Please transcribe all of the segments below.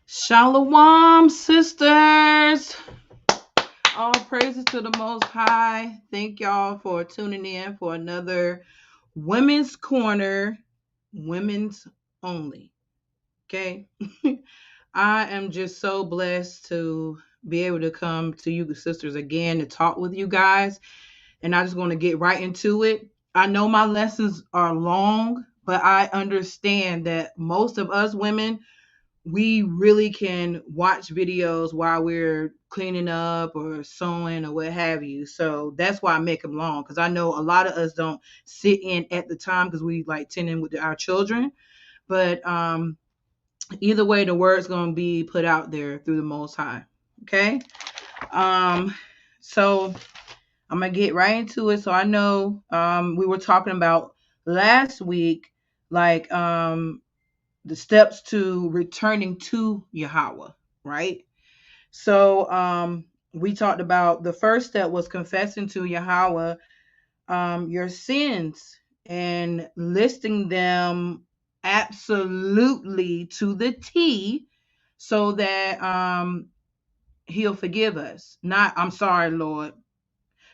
Shalom, sisters. All praises to the Most High. Thank y'all for tuning in for another Women's Corner, women's only. Okay. I am just so blessed to be able to come to you, sisters, again to talk with you guys. And I just want to get right into it. I know my lessons are long, but I understand that most of us women we really can watch videos while we're cleaning up or sewing or what have you. So that's why I make them long because I know a lot of us don't sit in at the time because we like tending with our children. But either way, the word's gonna be put out there through the Most High. Okay. Um, so I'm gonna get right into it. So I know we were talking about last week, like the steps to returning to Yahweh, right? So we talked about the first step was confessing to Yahweh your sins and listing them absolutely to the T so that he'll forgive us. Not, I'm sorry, Lord.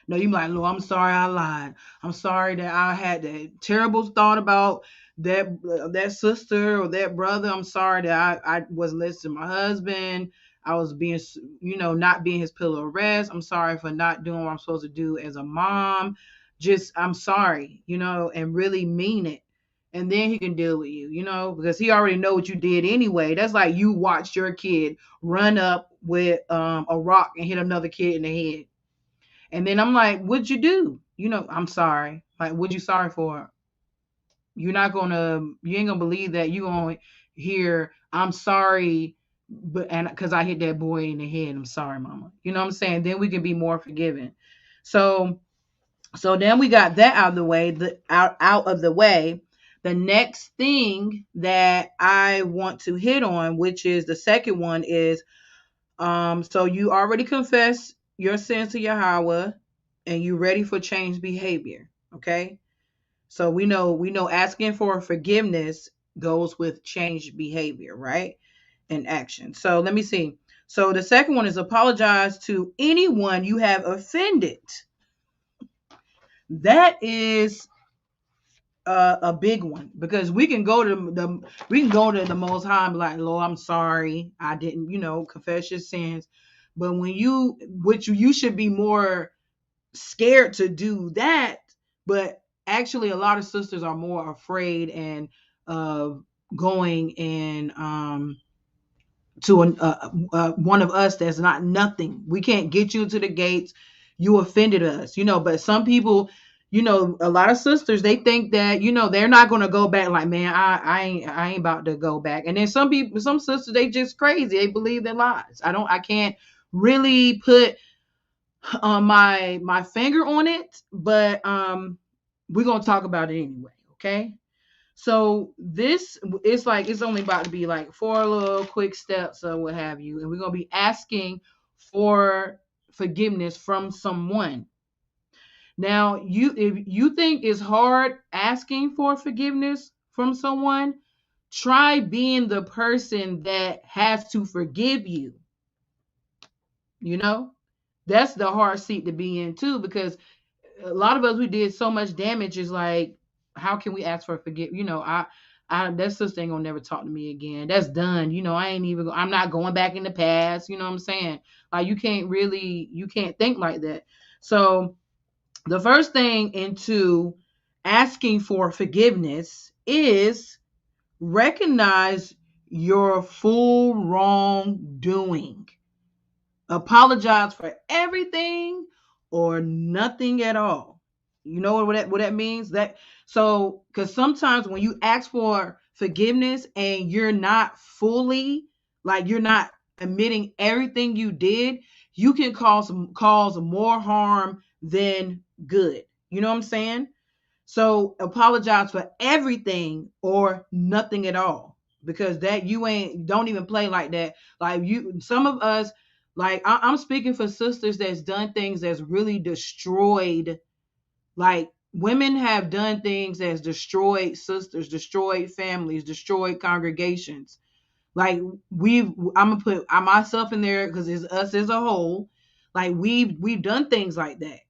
No, you like, Lord, I'm sorry I lied. I'm sorry that I had that terrible thought about that sister or that brother. I'm sorry that I was listening to my husband. I was being, not being his pillar of rest. I'm sorry for not doing what I'm supposed to do as a mom. Just, I'm sorry, and really mean it. And then he can deal with you, because he already know what you did anyway. That's like you watched your kid run up with a rock and hit another kid in the head. And then I'm like, what'd you do? I'm sorry. Like, what'd you sorry for? You ain't gonna believe that you gonna hear, I'm sorry, but and because I hit that boy in the head, I'm sorry, mama. You know what I'm saying? Then we can be more forgiving. So so then we got that out of the way, out of the way. The next thing that I want to hit on, which is the second one, is so you already confess your sins to Yahweh and you ready for change behavior. Okay. So we know asking for forgiveness goes with changed behavior, right? And action. So let me see. So the second one is apologize to anyone you have offended. That is a big one because we can go to the Most High and be like, Lord, I'm sorry, I didn't, confess your sins. But which you should be more scared to do that, but actually, a lot of sisters are more afraid and of going and to one of us that's not nothing. We can't get you to the gates. You offended us, But some people, a lot of sisters, they think that they're not going to go back. Like, man, I ain't about to go back. And then some sisters, they just crazy. They believe their lies. I can't really put my finger on it, but we're gonna talk about it anyway. Okay. So this it's like it's only about to be like four little quick steps or what have you, and we're gonna be asking for forgiveness from someone. Now, if you think it's hard asking for forgiveness from someone, try being the person that has to forgive you. You know, that's the hard seat to be in too, because a lot of us we did so much damage. Is like, how can we ask for forgive? I that sister ain't gonna never talk to me again. That's done. I ain't even. I'm not going back in the past. You know what I'm saying? Like you can't think like that. So the first thing into asking for forgiveness is recognize your full wrongdoing. Apologize for everything or nothing at all. You know what that means? That so because sometimes when you ask for forgiveness and you're not fully, like you're not admitting everything you did, you can cause more harm than good. You know what I'm saying? So apologize for everything or nothing at all. Because that you ain't don't even play like that. Like some of us, like I'm speaking for sisters that's done things that's really destroyed. Like women have done things that's destroyed sisters, destroyed families, destroyed congregations. Like I'm gonna put myself in there because it's us as a whole. Like we've done things like that,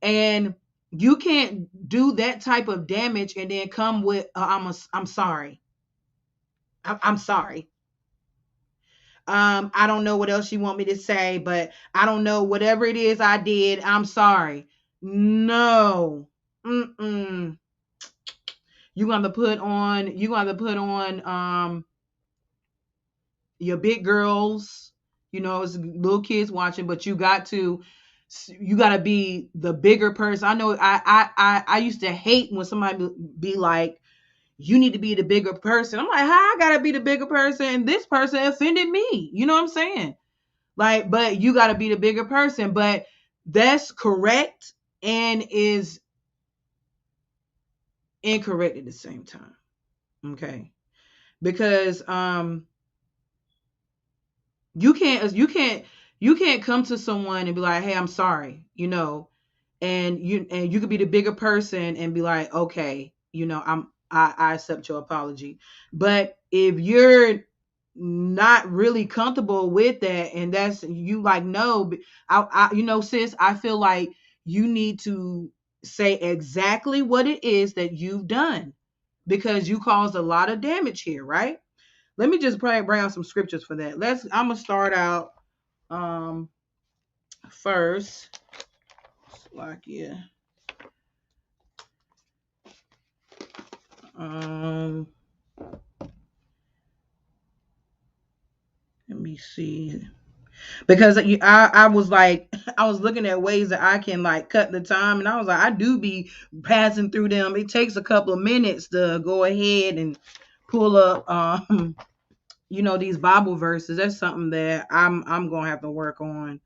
and you can't do that type of damage and then come with I'm sorry. I'm sorry. I don't know what else you want me to say, but I don't know whatever it is I did. I'm sorry. No. Mm-mm. You gonna put on your big girls, it's little kids watching, but you got to be the bigger person. I know I used to hate when somebody be like, you need to be the bigger person. I'm like, how I gotta be the bigger person and this person offended me? You know what I'm saying? Like, but you gotta be the bigger person. But that's correct and is incorrect at the same time. Okay. Because you can't come to someone and be like, hey, I'm sorry, and you could be the bigger person and be like, okay, I accept your apology. But if you're not really comfortable with that, and that's you like, no, sis, I feel like you need to say exactly what it is that you've done, because you caused a lot of damage here, right? Let me just bring out some scriptures for that. I'm gonna start out first. Like, yeah. Um, Let me see. Because I was like, I was looking at ways that I can like cut the time, and I was like, I do be passing through them. It takes a couple of minutes to go ahead and pull up, these Bible verses. That's something that I'm gonna have to work on,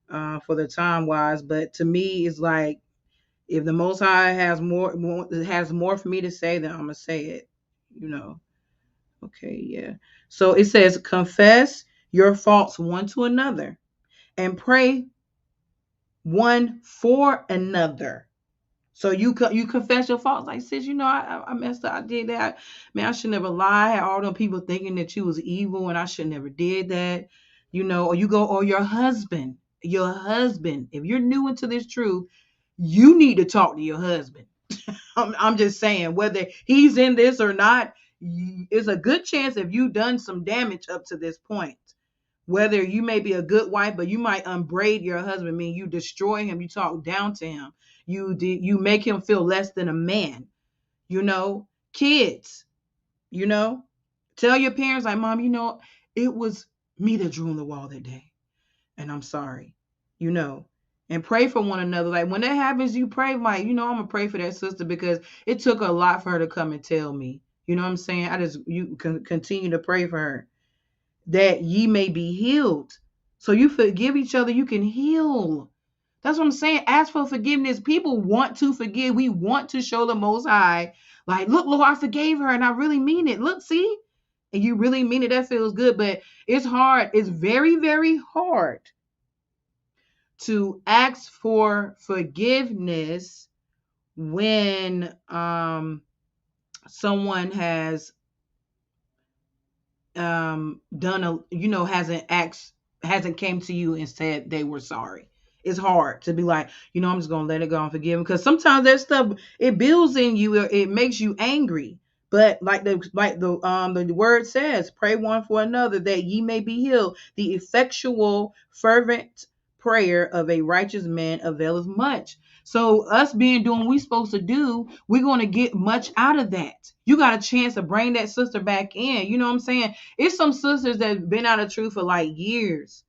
for the time wise. But to me, it's like, if the Most High has more for me to say, then I'm gonna say it. You know. Okay, yeah. So it says, confess your faults one to another and pray one for another. So you confess your faults, like, sis, I messed up, I did that. Man, I should never lie. I had all them people thinking that you was evil, and I should never did that. Or your husband. If you're new into this truth, you need to talk to your husband. I'm just saying, whether he's in this or not, it's a good chance if you've done some damage up to this point. Whether you may be a good wife, but you might unbraid your husband, mean you destroy him, you talk down to him, you make him feel less than a man. Kids, tell your parents, like, mom, it was me that drew on the wall that day, and I'm sorry, you know, and pray for one another. Like, when that happens, you pray, like, I'm gonna pray for that sister, because it took a lot for her to come and tell me. You know what I'm saying? You can continue to pray for her, that ye may be healed. So you forgive each other, you can heal. That's what I'm saying. Ask for forgiveness. People want to forgive. We want to show the Most High, like, look, Lord, I forgave her, and I really mean it. Look, see? And you really mean it. That feels good. But it's hard. It's very, very hard to ask for forgiveness when someone has done hasn't came to you and said they were sorry. It's hard to be like, I'm just gonna let it go and forgive them, because sometimes that stuff, it builds in you, it makes you angry. But the word says, pray one for another that ye may be healed. The effectual fervent prayer of a righteous man availeth much. So us doing what we supposed to do, we're going to get much out of that. You got a chance to bring that sister back in. You know what I'm saying? It's some sisters that have been out of truth for like years.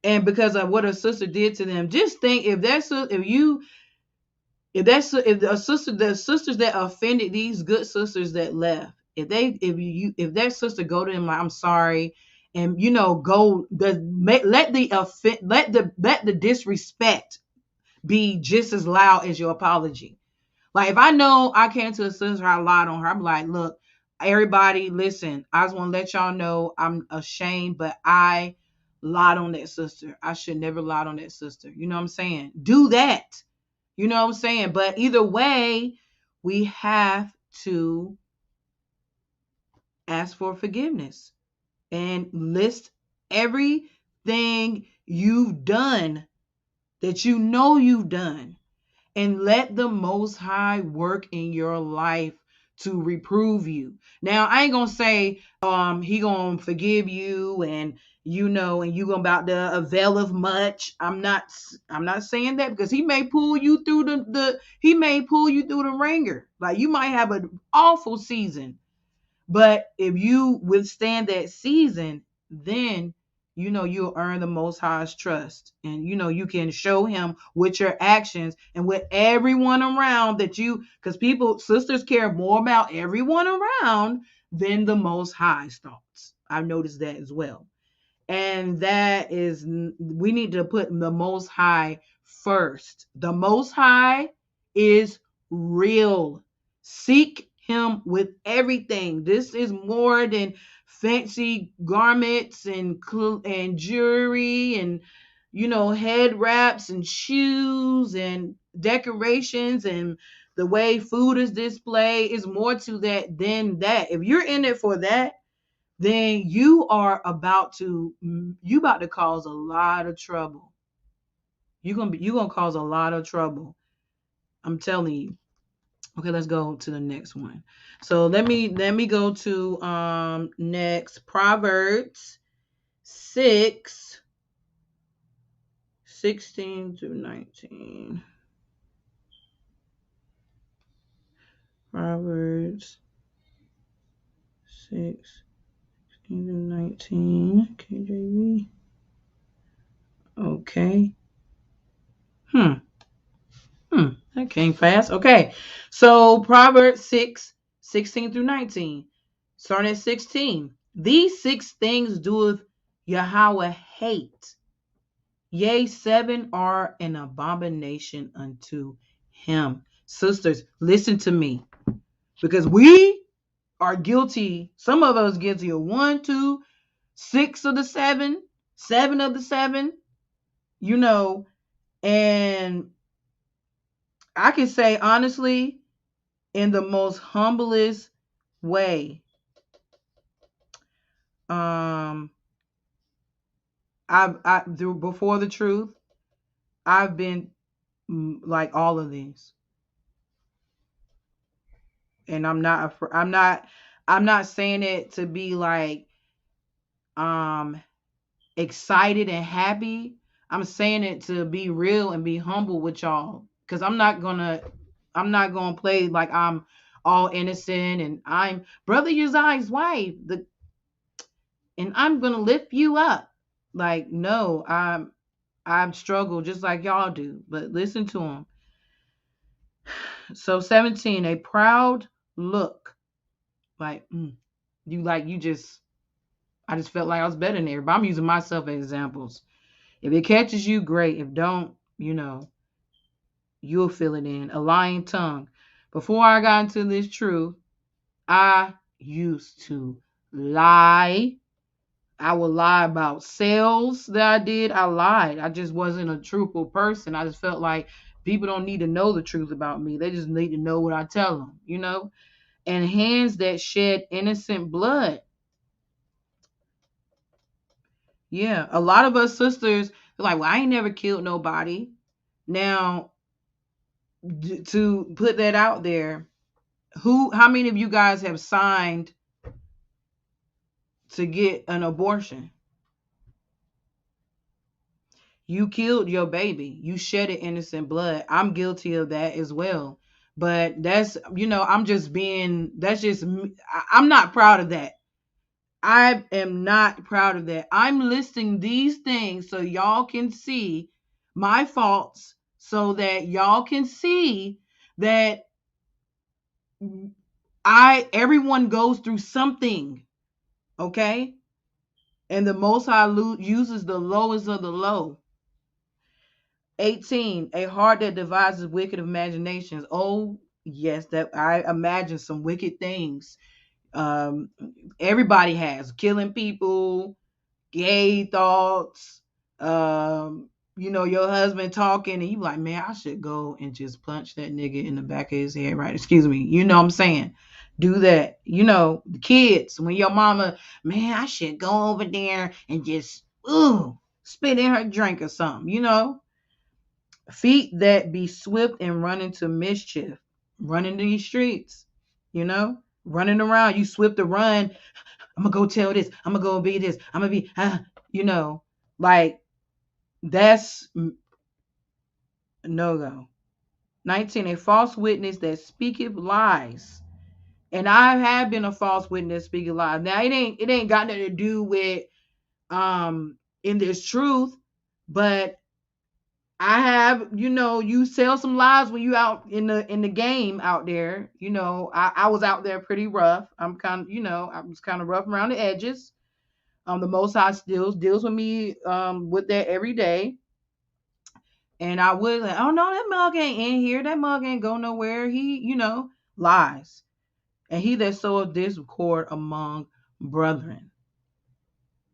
And because of what a sister did to them, just think, the sisters that offended these good sisters that left, if that sister go to them like, I'm sorry, and let the disrespect be just as loud as your apology. Like, if I know I came to a sister, I lied on her, I'm like, look, everybody, listen, I just want to let y'all know I'm ashamed, but I lied on that sister. I should never lied on that sister. You know what I'm saying? Do that. You know what I'm saying? But either way, we have to ask for forgiveness and list everything you've done that you know you've done, and let the Most High work in your life to reprove you. Now, I ain't gonna say he gonna forgive you and and you gonna about to avail of much. I'm not saying that, because he may pull you through the ringer. Like, you might have an awful season, but if you withstand that season, then you'll earn the Most High's trust. And you can show him with your actions and with everyone around because sisters care more about everyone around than the Most High's thoughts. I've noticed that as well. And that is, we need to put the Most High first. The Most High is real. Seek him with everything. This is more than fancy garments and jewelry and head wraps and shoes and decorations and the way food is displayed. Is more to that than that. If you're in it for that, then about to cause a lot of trouble. You're gonna cause a lot of trouble. I'm telling you. Okay, let's go to the next one. So let me go to next, Proverbs 6:16 through 19. Proverbs 6:16 through 19. KJV. Okay. That came fast. Okay. So Proverbs 6:16 through 19. Starting at 16. These 6 things doeth Yahweh hate. Yea, 7 are an abomination unto him. Sisters, listen to me. Because we are guilty. Some of us guilty of 1, 2, 6 of the 7, 7 of the 7. And I can say honestly, in the most humblest way, before the truth, I've been like all of these, and I'm not saying it to be like excited and happy. I'm saying it to be real and be humble with y'all, because I'm not gonna play like I'm all innocent and I'm Brother Uzziah's wife, and I'm gonna lift you up. Like, no, I've struggled just like y'all do. But listen to him. So 17, a proud look. Like, I just felt like I was better than everybody. I'm using myself as examples. If it catches you, great. If don't, you'll fill it in. A lying tongue. Before I got into this truth, I used to lie. I would lie about sales that I did. I lied. I just wasn't a truthful person. I just felt like people don't need to know the truth about me. They just need to know what I tell them. And hands that shed innocent blood. Yeah, a lot of us sisters are like, well, I ain't never killed nobody. Now, to put that out there, how many of you guys have signed to get an abortion? You killed your baby. You shedded innocent blood. I'm guilty of that as well. But that's, I'm not proud of that. I am not proud of that. I'm listing these things so y'all can see my faults, so that y'all can see that everyone goes through something, okay? And the Most High uses the lowest of the low. 18, a heart that devises wicked imaginations. Oh, yes, that I imagine some wicked things. Everybody has killing people, gay thoughts, your husband talking and you like, man, I should go and just punch that nigga in the back of his head, right? Excuse me. You know what I'm saying? Do that. The kids, when your mama, man, I should go over there and just, spit in her drink or something. Feet that be swift and run into mischief, running these streets, running around. You swift to run. I'm gonna go tell this. I'm gonna go be this. I'm gonna be, like that's no go. 19, a false witness that speaketh lies. And I have been a false witness speaking lies. Now it ain't got nothing to do with in this truth, but I have, you sell some lies when you out in the game out there. I was out there pretty rough. I'm kind of, I was kind of rough around the edges. The Most High still deals with me with that every day. And I was like, oh no, that mug ain't in here. That mug ain't go nowhere. He, lies. And he that soweth discord among brethren.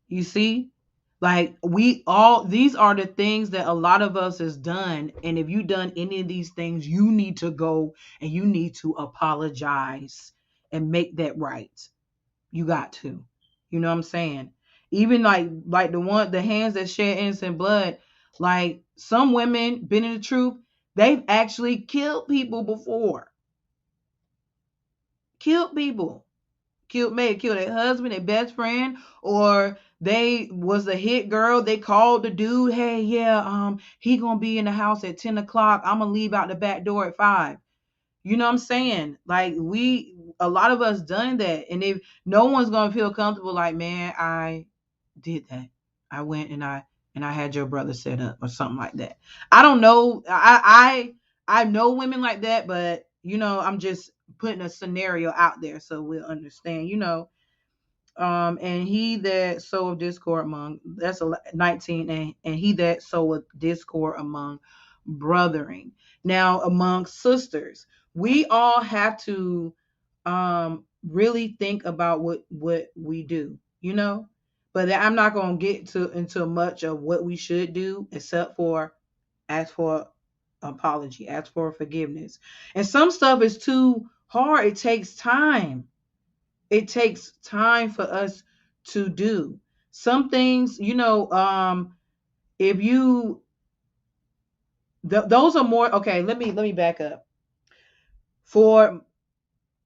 You see? Like these are the things that a lot of us has done. And if you done any of these things, you need to go and you need to apologize and make that right. You got to. You know what I'm saying? Even like the hands that shed innocent blood, like some women been in the truth, they've actually killed people before. Killed people. Killed their husband, their best friend, or they was a hit girl. They called the dude, hey, yeah, he gonna be in the house at 10 o'clock. I'm gonna leave out the back door at 5. You know what I'm saying? Like a lot of us done that. And if no one's gonna feel comfortable, like, man, I did that. I went and I had your brother set up or something like that. I don't know. I know women like that, but I'm just putting a scenario out there so we'll understand. And he that soweth discord among, that's 19, and he that soweth discord among brethren. Now among sisters, we all have to really think about what we do. But I'm not going to get into much of what we should do except for ask for apology, ask for forgiveness. And some stuff is too hard. It takes time. It takes time for us to do some things. If you those are more okay. Let me back up. For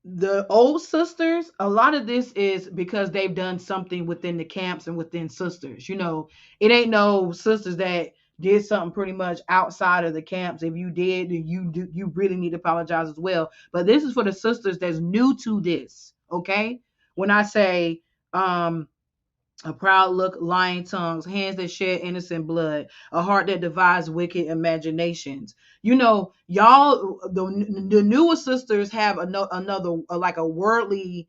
the old sisters, a lot of this is because they've done something within the camps and within sisters. It ain't no sisters that did something pretty much outside of the camps. If you did, then you really need to apologize as well. But this is for the sisters that's new to this. Okay, when I say a proud look, lying tongues, hands that shed innocent blood, a heart that devises wicked imaginations. Y'all, the newer sisters have another like a worldly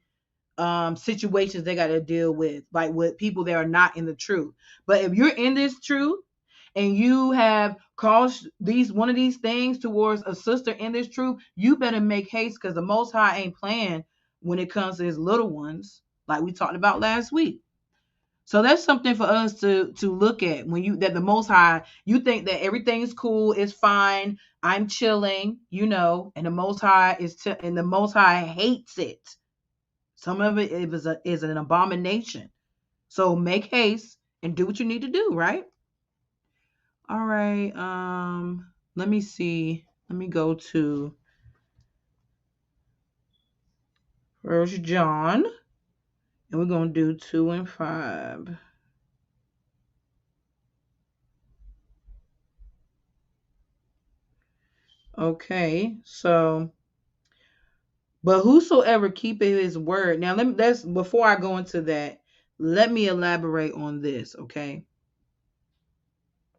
situations they got to deal with, like with people that are not in the truth. But if you're in this truth and you have caused one of these things towards a sister in this truth, you better make haste, because the Most High ain't playing when it comes to his little ones, like we talked about last week. So that's something for us to look at when that the Most High, you think that everything is cool, it's fine, I'm chilling, and the Most High and the Most High hates it. Some of it is an abomination. So make haste and do what you need to do, right? All right. Let me see. Let me go to First John, and we're gonna do 2 and 5. Okay, so but whosoever keepeth his word. Now that's before I go into that, let me elaborate on this, okay?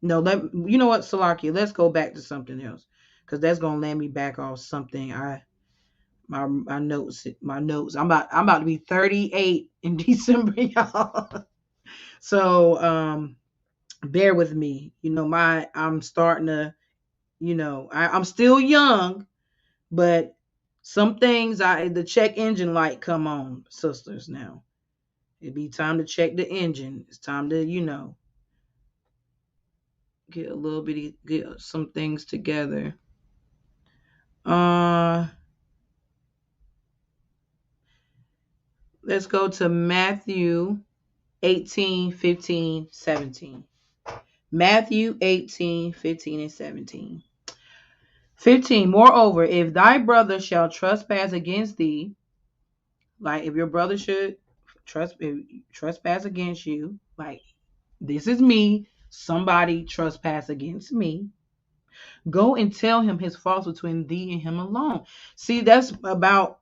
No, you know what, Salakia, let's go back to something else. Because that's gonna land me back off something my notes. I'm about to be 38 in December, y'all. So bear with me. I'm starting to, I'm still young, but some things the check engine light come on, sisters. Now it'd be time to check the engine. It's time to, get some things together. Uh let's go to Matthew 18:15-17. Matthew 18:15-17. 15. Moreover, if thy brother shall trespass against thee, like if your brother should trespass against you, like this is me, somebody trespass against me, go and tell him his faults between thee and him alone. See, that's about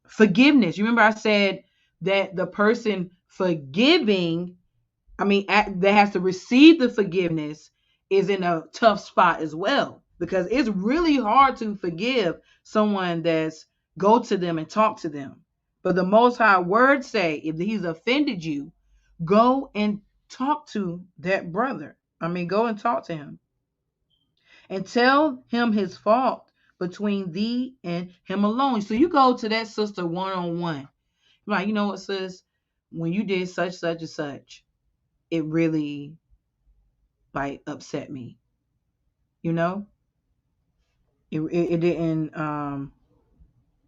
forgiveness. You remember I said that the person forgiving, that has to receive the forgiveness is in a tough spot as well, because it's really hard to forgive someone that's go to them and talk to them. But the Most High Word say, if he's offended you, go and talk to that brother. Go and talk to him and tell him his fault between thee and him alone. So you go to that sister one on one, like, you know what, sis, when you did such and such, it really like upset me. You know, it didn't.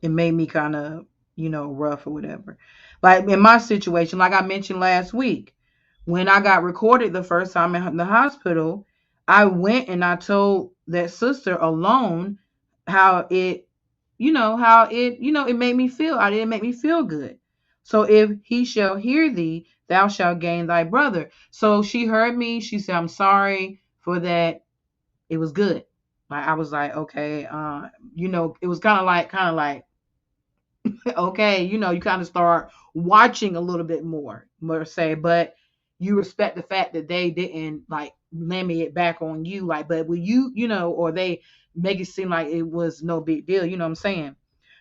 It made me kind of, rough or whatever. Like in my situation, like I mentioned last week, when I got recorded the first time in the hospital, I went and I told that sister alone how it, it made me feel. I didn't make me feel good. So if he shall hear thee, thou shalt gain thy brother. So she heard me. She said, I'm sorry for that. It was good. Like I was like, okay, it was kind of like, okay, you kind of start watching a little bit more, say, but you respect the fact that they didn't like lammy it back on you, like, but will you, or they make it seem like it was no big deal, you know what I'm saying?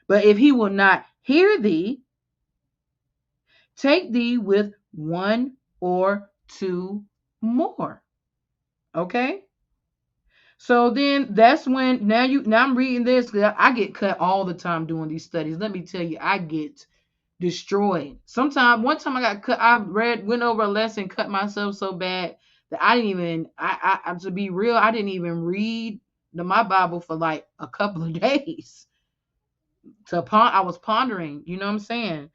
But if he will not hear thee, take thee with one or two more. Okay? So then that's when now I'm reading this, 'cause I get cut all the time doing these studies. Let me tell you, I get destroyed. One time I got cut. Went over a lesson, cut myself so bad that I didn't even. To be real, I didn't even read my Bible for like a couple of days. I was pondering. You know what I'm saying?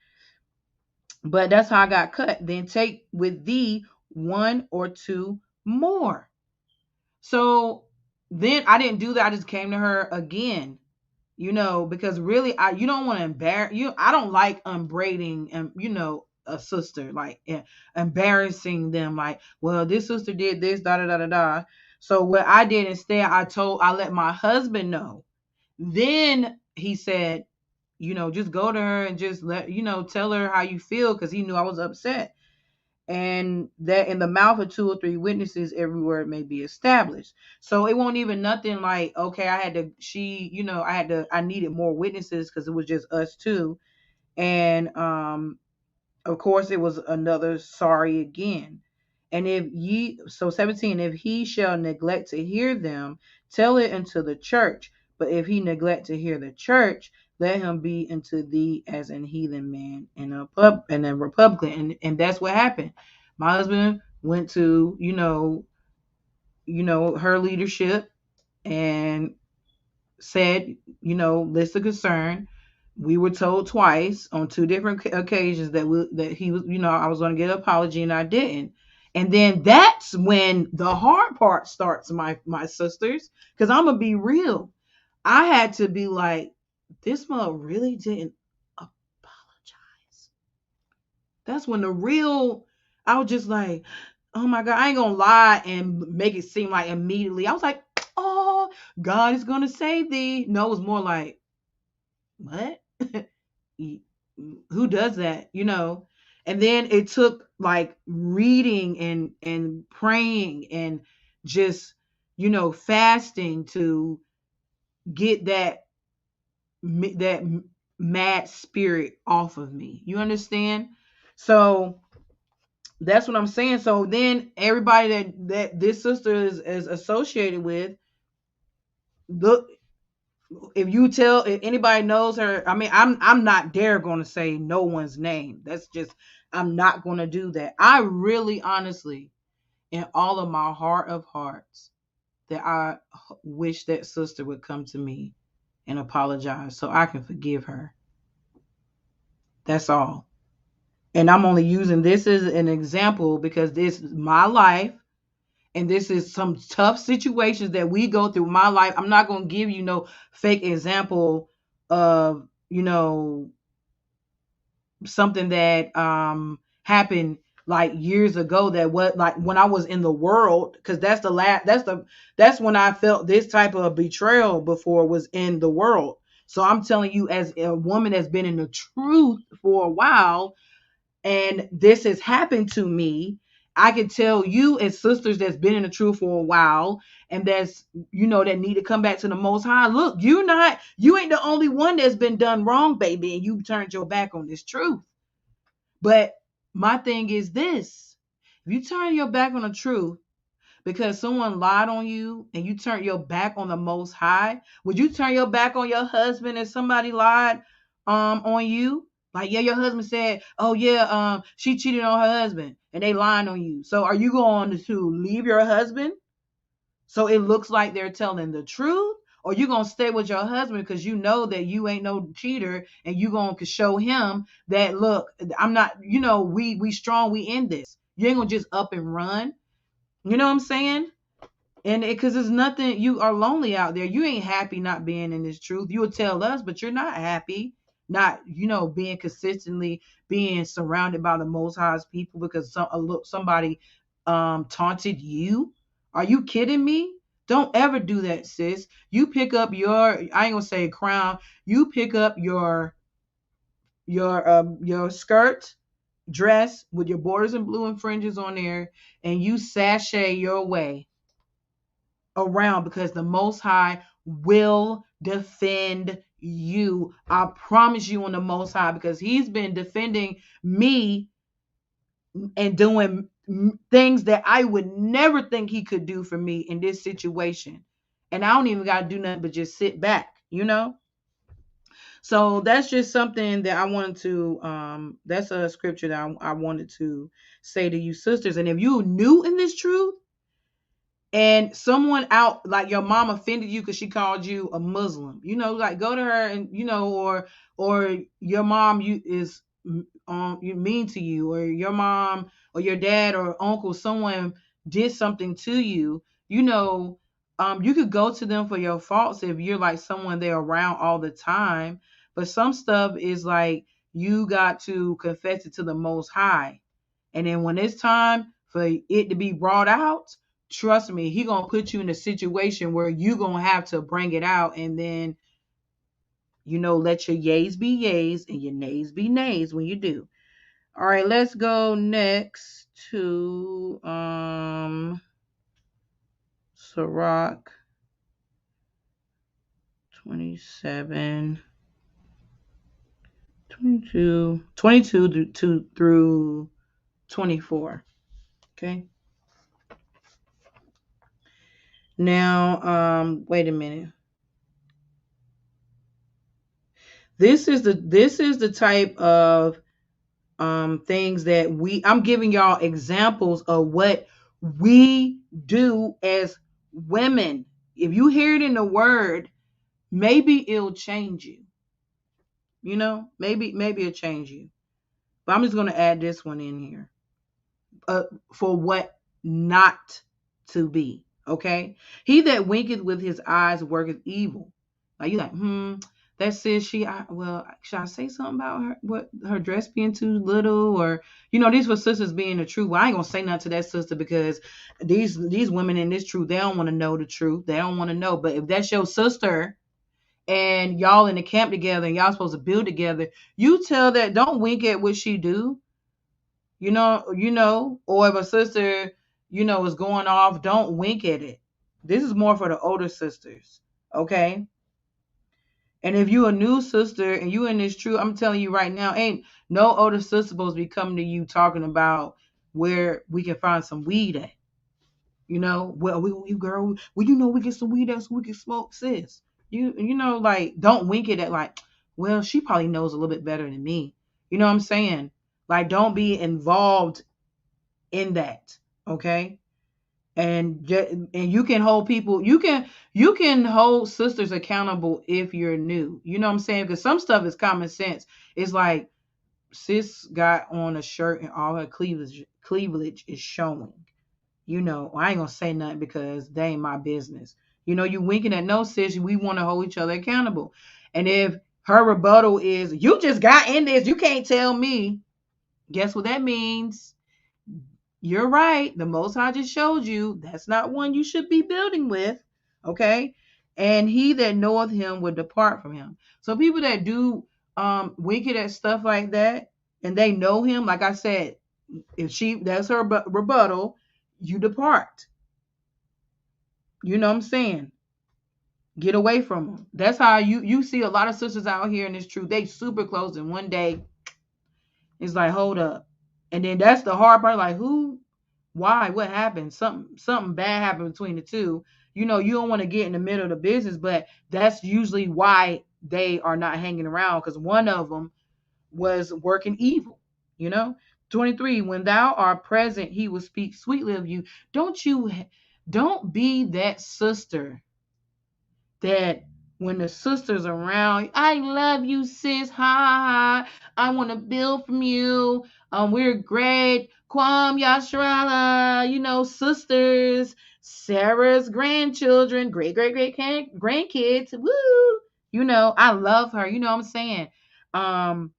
But that's how I got cut. Then take with thee one or two more. So then I didn't do that. I just came to her again, because really you don't want to embarrass you. I don't like unbraiding and a sister, like embarrassing them, like, well, this sister did this, da da da da da. So what I did instead, I let my husband know. Then he said, just go to her and just tell her how you feel, because he knew I was upset, and that in the mouth of two or three witnesses every word may be established. So it won't even nothing like, okay, I needed more witnesses because it was just us two. And of course it was another sorry again. And if ye so 17, if he shall neglect to hear them, tell it unto the church. But if he neglect to hear the church, let him be unto thee as an heathen man and a Republican. And that's what happened. My husband went to, her leadership and said, list of concern. We were told twice on two different occasions that he was, I was going to get an apology, and I didn't. And then that's when the hard part starts, my sisters, because I'm gonna be real. I had to be like, this mother really didn't apologize. That's when I was just like, oh my God, I ain't gonna lie and make it seem like immediately. I was like, oh, God is gonna save thee. No, it was more like, what? Who does that? And then it took like reading and praying and just fasting to get that mad spirit off of me. You understand? So that's what I'm saying. So then everybody that this sister is associated with, look, if anybody knows her, I'm not dare going to say no one's name. That's just, I'm not going to do that. I really honestly in all of my heart of hearts that I wish that sister would come to me and apologize so I can forgive her. That's all. And I'm only using this as an example because this is my life and this is some tough situations that we go through my life. I'm not going to give you no fake example of, something that happened like years ago that what like when I was in the world, because that's when I felt this type of betrayal before, was in the world. So I'm telling you, as a woman that's been in the truth for a while, and this has happened to me, I can tell you as sisters that's been in the truth for a while and that's, that need to come back to the Most High. Look, you ain't the only one that's been done wrong, baby, and you turned your back on this truth. But my thing is this: if you turn your back on the truth because someone lied on you and you turn your back on the Most High, would you turn your back on your husband if somebody lied on you? Like, yeah, your husband said, oh yeah, she cheated on her husband and they lying on you. So are you going to leave your husband so it looks like they're telling the truth? Or you gonna stay with your husband because you know that you ain't no cheater, and you gonna show him that, look, I'm not, we strong, we in this. You ain't gonna just up and run. You know what I'm saying? And because there's nothing, you are lonely out there. You ain't happy not being in this truth. You will tell us, but you're not happy not, being consistently being surrounded by the Most High's people because somebody taunted you. Are you kidding me? Don't ever do that, sis. You pick up I ain't gonna say crown. You pick up your skirt, dress with your borders and blue and fringes on there, and you sashay your way around because the Most High will defend you. I promise you on the Most High, because He's been defending me and doing things that I would never think He could do for me in this situation. And I don't even got to do nothing but just sit back. So that's just something that I wanted to, that's a scripture that I wanted to say to you sisters. And if you new in this truth, and someone out like your mom offended you because she called you a Muslim, like go to her and or your mom is you mean to you, or your mom or your dad or uncle, someone did something to you, you could go to them for your faults if you're like someone they're around all the time. But some stuff is like you got to confess it to the Most High, and then when it's time for it to be brought out, trust me, He gonna put you in a situation where you gonna have to bring it out, and then let your yays be yays and your nays be nays when you do. All right, let's go next to Sirach 27, 22 through 24. Okay. Now, wait a minute. This is the type of things that I'm giving y'all examples of what we do as women. If you hear it in the word, maybe it'll change you. Maybe it'll change you. But I'm just going to add this one in here for what not to be. Okay. He that winketh with his eyes worketh evil. Like you like, that says should I say something about her, what her dress being too little, or these were sisters being the truth. Well, I ain't gonna say nothing to that sister because these women in this truth, they don't want to know the truth. They don't want to know. But if that's your sister and y'all in the camp together and y'all supposed to build together, you tell that, don't wink at what she do. Or if a sister, is going off, don't wink at it. This is more for the older sisters, okay? And if you a new sister and you in this truth, I'm telling you right now, ain't no older sister supposed to be coming to you talking about where we can find some weed at. Well, you girl, we get some weed at so we can smoke, sis. Like, don't wink at it like, well, she probably knows a little bit better than me. You know what I'm saying? Like, don't be involved in that, okay? And you can hold people, you can hold sisters accountable if you're new. You know what I'm saying? Because some stuff is common sense. It's like sis got on a shirt and all her cleavage is showing. I ain't gonna say nothing because they ain't my business. You winking at no sis. We want to hold each other accountable. And if her rebuttal is, you just got in this, you can't tell me. Guess what that means? You're right. The Most High just showed you that's not one you should be building with. Okay. And he that knoweth him will depart from him. So people that do wicked at stuff like that and they know him, like I said, if that's her rebuttal, you depart. You know what I'm saying? Get away from them. That's how you see a lot of sisters out here in this truth. They super close, and one day it's like, hold up. And then that's the hard part. Like, who, why, what happened? Something bad happened between the two. You don't want to get in the middle of the business, but that's usually why they are not hanging around, because one of them was working evil. You know, 23. When thou art present, he will speak sweetly of you. Don't be that sister that when the sister's around, I love you, sis. Ha ha ha. I want to build from you. We're great. Kwam Yashrala, sisters, Sarah's grandchildren, great grandkids. Woo! I love her. You know what I'm saying? And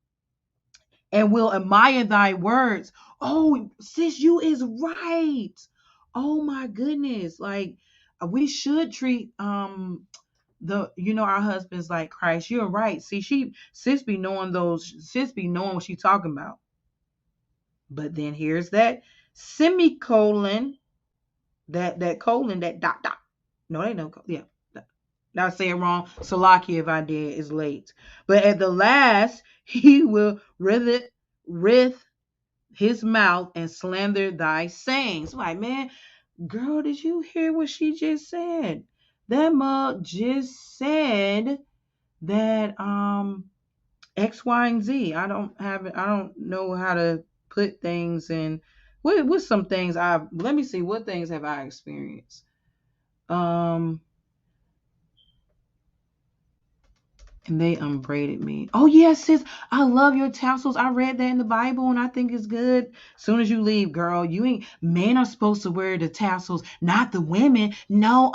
will admire thy words. Oh, sis, you is right. Oh my goodness. Like, we should treat our husbands like Christ. You're right. See, sis be knowing what she's talking about. But then here's that semicolon, that colon, that dot dot. No, they know. Yeah. Not saying wrong. Salaki if I did, is late. But at the last, he will writh his mouth and slander thy sayings. Like, man, girl, did you hear what she just said? That mug just said that X, Y, and Z. I don't know how to put things in. What some things let me see, what things have I experienced? And they unbraided me. Oh yes, sis, I love your tassels. I read that in the Bible and I think it's good. Soon as you leave, girl, you ain't men are supposed to wear the tassels, not the women. No,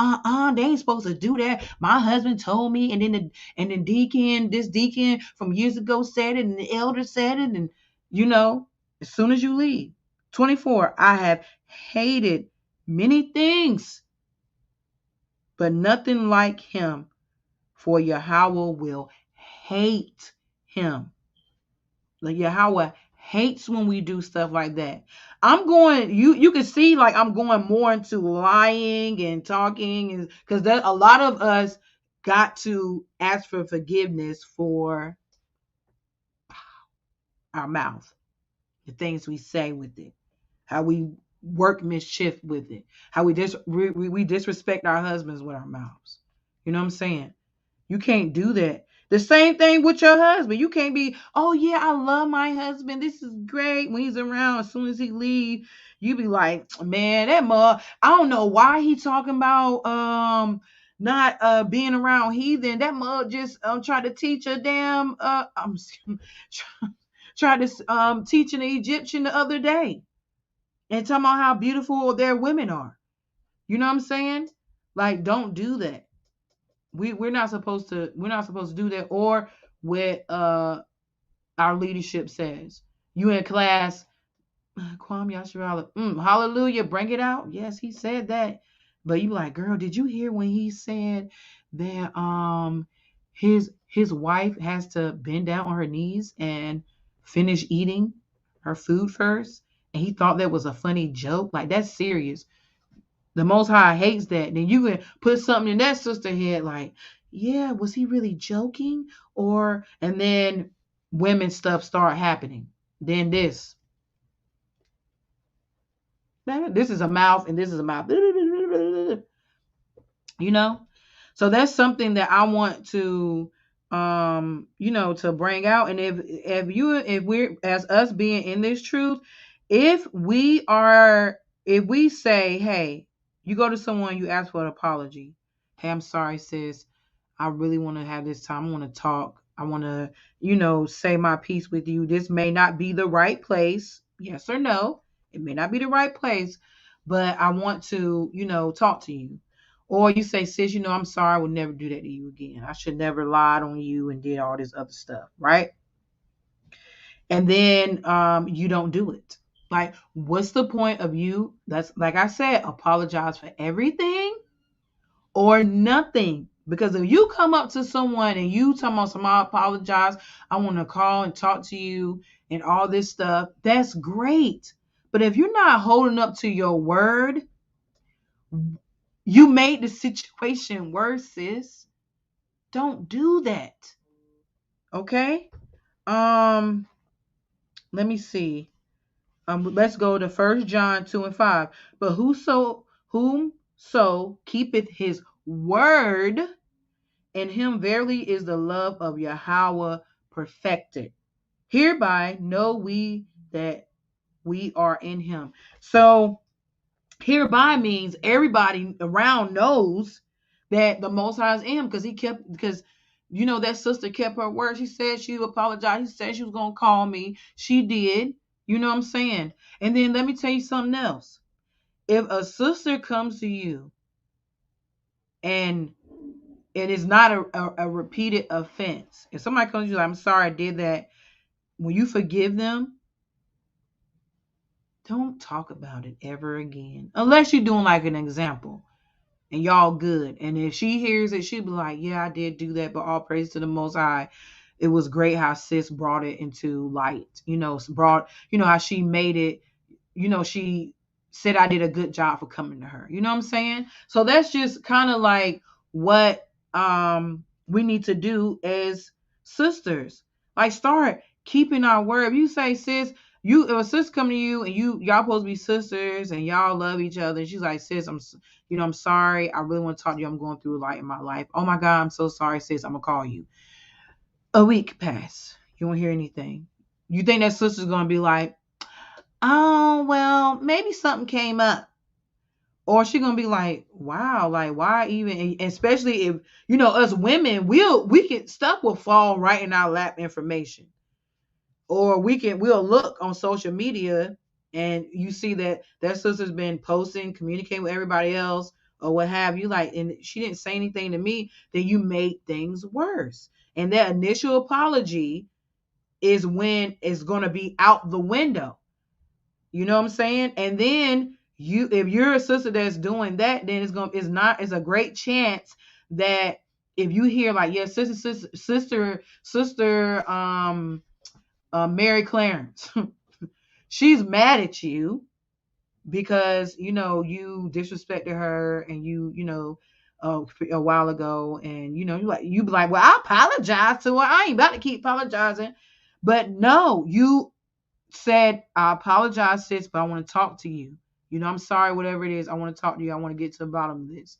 they ain't supposed to do that. My husband told me, and then this deacon from years ago said it, and the elder said it, and as soon as you leave. 24, I have hated many things, but nothing like him. For Yahweh will hate him. Like, Yahweh hates when we do stuff like that. You can see, like, I'm going more into lying and talking, and because a lot of us got to ask for forgiveness for our mouth, the things we say with it, how we work mischief with it, how we disrespect our husbands with our mouths. You know what I'm saying? You can't do that. The same thing with your husband. You can't be, oh yeah, I love my husband. This is great. When he's around, as soon as he leave, you be like, man, that mug. I don't know why he talking about not being around heathen. That mug just tried to teach a damn I'm tried to teach an Egyptian the other day and talking about how beautiful their women are. You know what I'm saying? Like, don't do that. We're not supposed to do that, or what our leadership says. You in class, Kwam Yasharala, hallelujah, bring it out. Yes, he said that. But you like, girl, did you hear when he said that his wife has to bend down on her knees and finish eating her food first? And he thought that was a funny joke. Like, that's serious. The Most High hates that. Then you can put something in that sister head like, yeah, was he really joking? And then women stuff start happening. Then this is a mouth and this is a mouth. You know? So that's something that I want to to bring out. And if we're, as us being in this truth, if we say, hey, You go to someone, you ask for an apology. Hey, I'm sorry, sis. I really want to have this time. I want to talk. I want to, say my piece with you. This may not be the right place. Yes or no. It may not be the right place, but I want to, talk to you. Or you say, sis, I'm sorry. I would never do that to you again. I should never lied on you and did all this other stuff. Right. And then you don't do it. Like, what's the point of you? That's like I said, apologize for everything or nothing. Because if you come up to someone and you tell them, I apologize, I want to call and talk to you and all this stuff, that's great. But if you're not holding up to your word, you made the situation worse, sis. Don't do that. Okay? Um, Let me see. Let's go to 1 John 2:5. But whomso keepeth his word, in him verily is the love of Yahweh perfected. Hereby know we that we are in him. So hereby means everybody around knows that the Most High is in him, because that sister kept her word. She said she apologized. She said she was gonna call me. She did. You know what I'm saying? And then let me tell you something else. If a sister comes to you and it is not a repeated offense, if somebody comes to you like, I'm sorry I did that, when you forgive them, don't talk about it ever again. Unless you're doing like an example and y'all good. And if she hears it, she'll be like, yeah, I did do that, but all praise to the Most High. It was great how sis brought it into light. How she made it, she said I did a good job for coming to her. You know what I'm saying? So that's just kind of like what we need to do as sisters. Like, start keeping our word. If you say, sis, if a sis come to you and y'all supposed to be sisters and y'all love each other, and she's like, sis, I'm sorry. I really want to talk to you. I'm going through a lot in my life. Oh my God, I'm so sorry, sis. I'm gonna call you. A week pass. You won't hear anything. You think that sister's gonna be like, oh, well, maybe something came up. Or she gonna be like, wow, like, why even? Especially if, us women, we can, stuff will fall right in our lap, information. Or we'll look on social media and you see that sister's been posting, communicating with everybody else or what have you, like, and she didn't say anything to me, then you made things worse. And that initial apology is when it's gonna be out the window. You know what I'm saying? And then if you're a sister that's doing that, then it's a great chance that if you hear like, yeah, sister, Mary Clarence, she's mad at you because you disrespected her and a while ago, and you be like, well, I apologize to her. I ain't about to keep apologizing. But no, you said, I apologize, sis, but I want to talk to you. I'm sorry, whatever it is. I want to talk to you. I want to get to the bottom of this.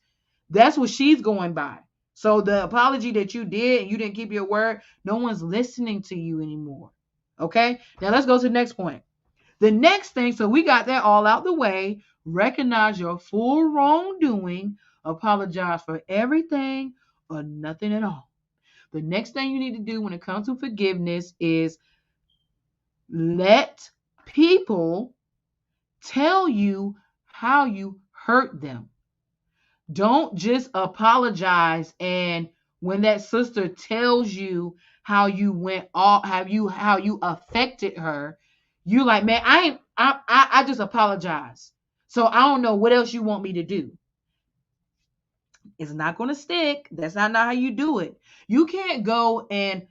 That's what she's going by. So the apology that you did and you didn't keep your word, no one's listening to you anymore. Okay? Now let's go to the next point. The next thing, so we got that all out the way. Recognize your full wrongdoing. Apologize for everything or nothing at all. The next thing you need to do when it comes to forgiveness is let people tell you how you hurt them. Don't just apologize, and when that sister tells you how you went off, how you affected her, you like, man, I just apologize. So I don't know what else you want me to do. It's not going to stick. That's not how you do it. You can't go and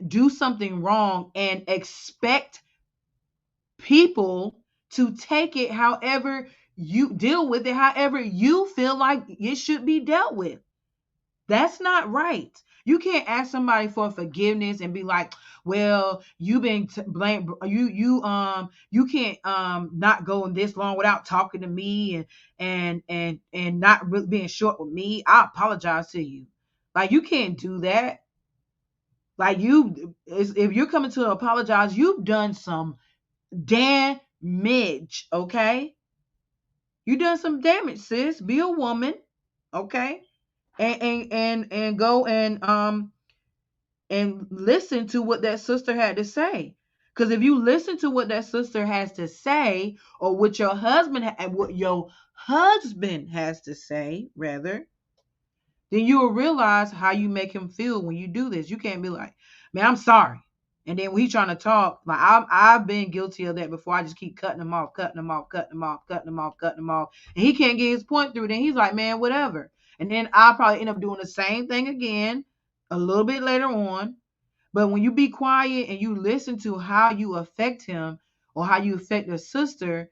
do something wrong and expect people to take it however you deal with it, however you feel like it should be dealt with. That's not right. You can't ask somebody for forgiveness and be like, well, you've been blamed. You can't not go this long without talking to me and not really being short with me. I apologize to you. Like, you can't do that. Like, if you're coming to apologize, you've done some damage, okay? You done some damage, sis. Be a woman, okay? And go and listen to what that sister had to say. Because if you listen to what that sister has to say, or what your husband has to say, rather, then you will realize how you make him feel when you do this. You can't be like, man, I'm sorry. And then when he's trying to talk, like I've been guilty of that before. I just keep cutting him off, cutting him off, cutting him off, cutting him off, cutting him off. And he can't get his point through. Then he's like, man, whatever. And then I'll probably end up doing the same thing again a little bit later on. But when you be quiet and you listen to how you affect him or how you affect a sister,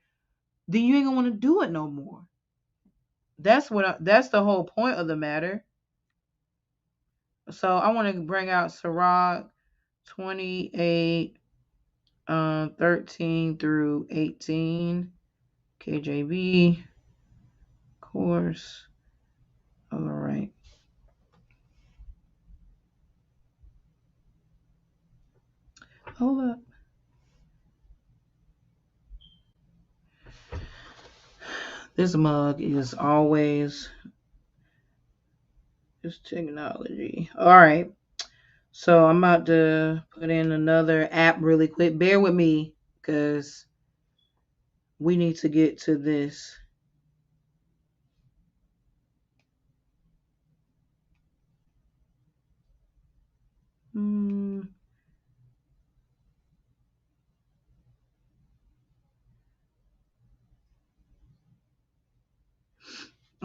then you ain't gonna want to do it no more. That's the whole point of the matter. So I want to bring out Sirach 28, 13 through 18, KJV, of course. All right. Hold up. This mug is always just technology. All right. So I'm about to put in another app really quick. Bear with me because we need to get to this.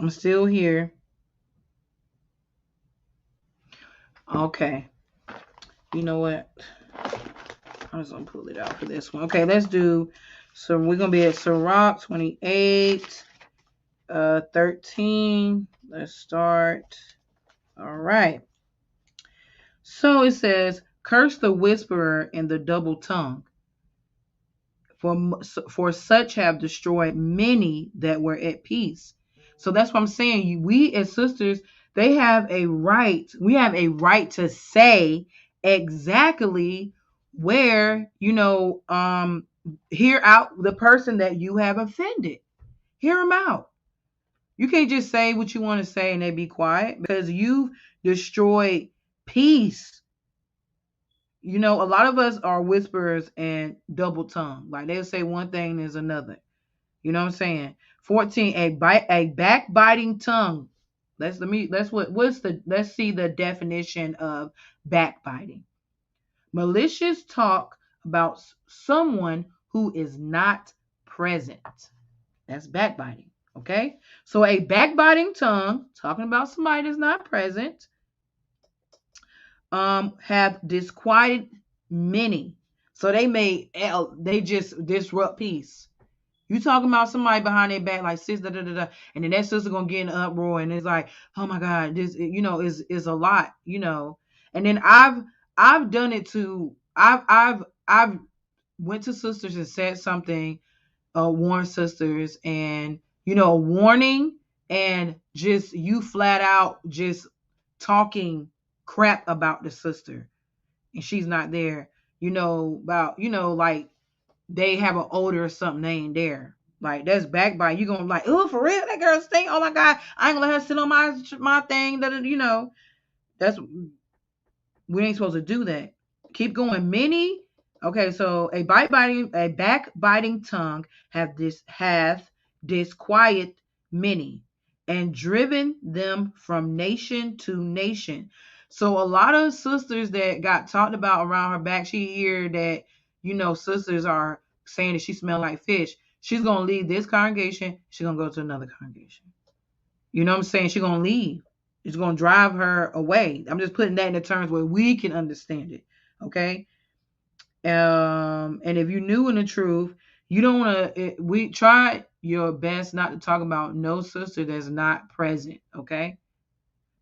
I'm still here. Okay. You know what? I'm just gonna pull it out for this one. Okay, let's do. So we're gonna be at Sirach 28, 13. Let's start. All right. So it says, "Curse the whisperer and the double tongue, for such have destroyed many that were at peace." So that's what I'm saying. We as sisters, they have a right. We have a right to say exactly where, hear out the person that you have offended. Hear them out. You can't just say what you want to say and they be quiet because you've destroyed peace. A lot of us are whisperers and double tongue. Like they'll say one thing is another. You know what I'm saying? 14, a backbiting tongue. Let's see the definition of backbiting. Malicious talk about someone who is not present. That's backbiting. Okay? So a backbiting tongue, talking about somebody that's not present, have disquieted many. So they just disrupt peace. You talking about somebody behind their back like sis da da da da, and then that sister gonna get in an uproar, and it's like, oh my god, this is a lot, And then I've done it too. I've went to sisters and said something, warn sisters, and a warning, and just you flat out just talking crap about the sister, and she's not there. About like they have an odor or something, they ain't there. Like that's backbite. You gonna like, oh, for real, that girl stink. Oh my god, I ain't gonna let her sit on my thing. That. That's we ain't supposed to do that. Keep going. Many. Okay, so a backbiting tongue hath disquiet many, and driven them from nation to nation. So a lot of sisters that got talked about around her back, she hear that sisters are saying that she smell like fish. She's gonna leave this congregation. She's gonna go to another congregation. You know what I'm saying? She's gonna leave. It's going to drive her away. I'm just putting that in the terms where we can understand it. Okay. And if you're new in the truth, you don't want to, we try your best not to talk about no sister that's not present. Okay.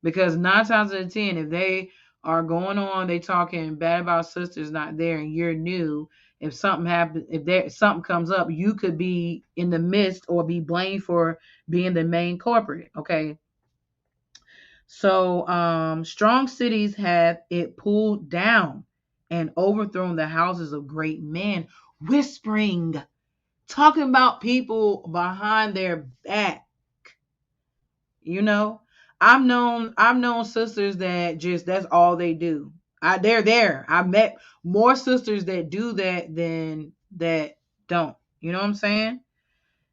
Because 9 times out of 10, if they are going on, they talking bad about sisters not there and you're new, if something happens, something comes up, you could be in the midst or be blamed for being the main culprit. Okay. So strong cities have it pulled down and overthrown the houses of great men, whispering. talking about people behind their back. You know, I've known sisters that just that's all they do. They're there. I met more sisters that do that than that don't. You know what I'm saying?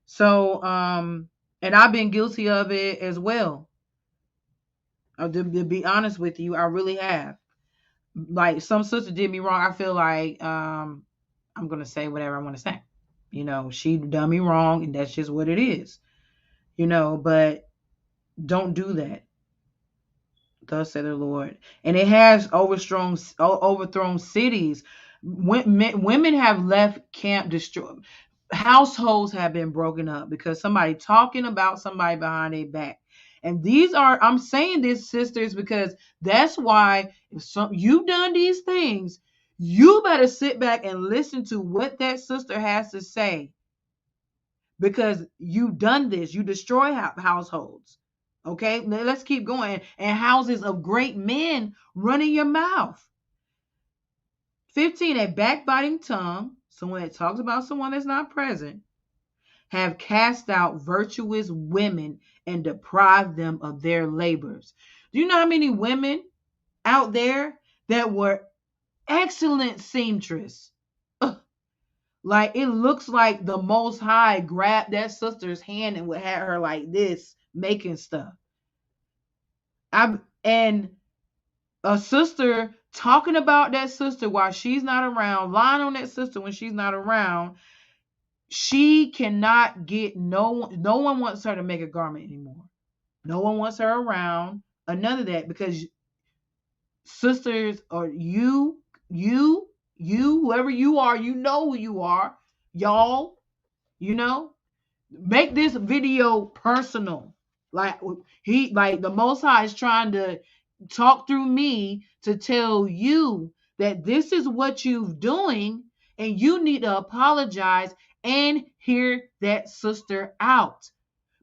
So and I've been guilty of it as well. To be honest with you, I really have. Like some sister did me wrong. I feel like I'm gonna say whatever I want to say. She done me wrong, and that's just what it is. But don't do that. Thus said the Lord. And it has overthrown cities. Women have left camp destroyed. Households have been broken up because somebody talking about somebody behind their back. And I'm saying this, sisters, because that's why if you've done these things, you better sit back and listen to what that sister has to say, because you've done this. You destroy households. Okay, let's keep going. And houses of great men running your mouth. 15, a backbiting tongue, someone that talks about someone that's not present, have cast out virtuous women and deprived them of their labors. Do you know how many women out there that were excellent seamstress? Like it looks like the Most High grabbed that sister's hand and would have her like this making stuff. And a sister talking about that sister while she's not around, lying on that sister when she's not around, she cannot get no one wants her to make a garment anymore. No one wants her around or none of that, because sisters, or whoever you are, you know who you are, y'all, make this video personal. Like the Most High is trying to talk through me to tell you that this is what you're doing, and you need to apologize and hear that sister out.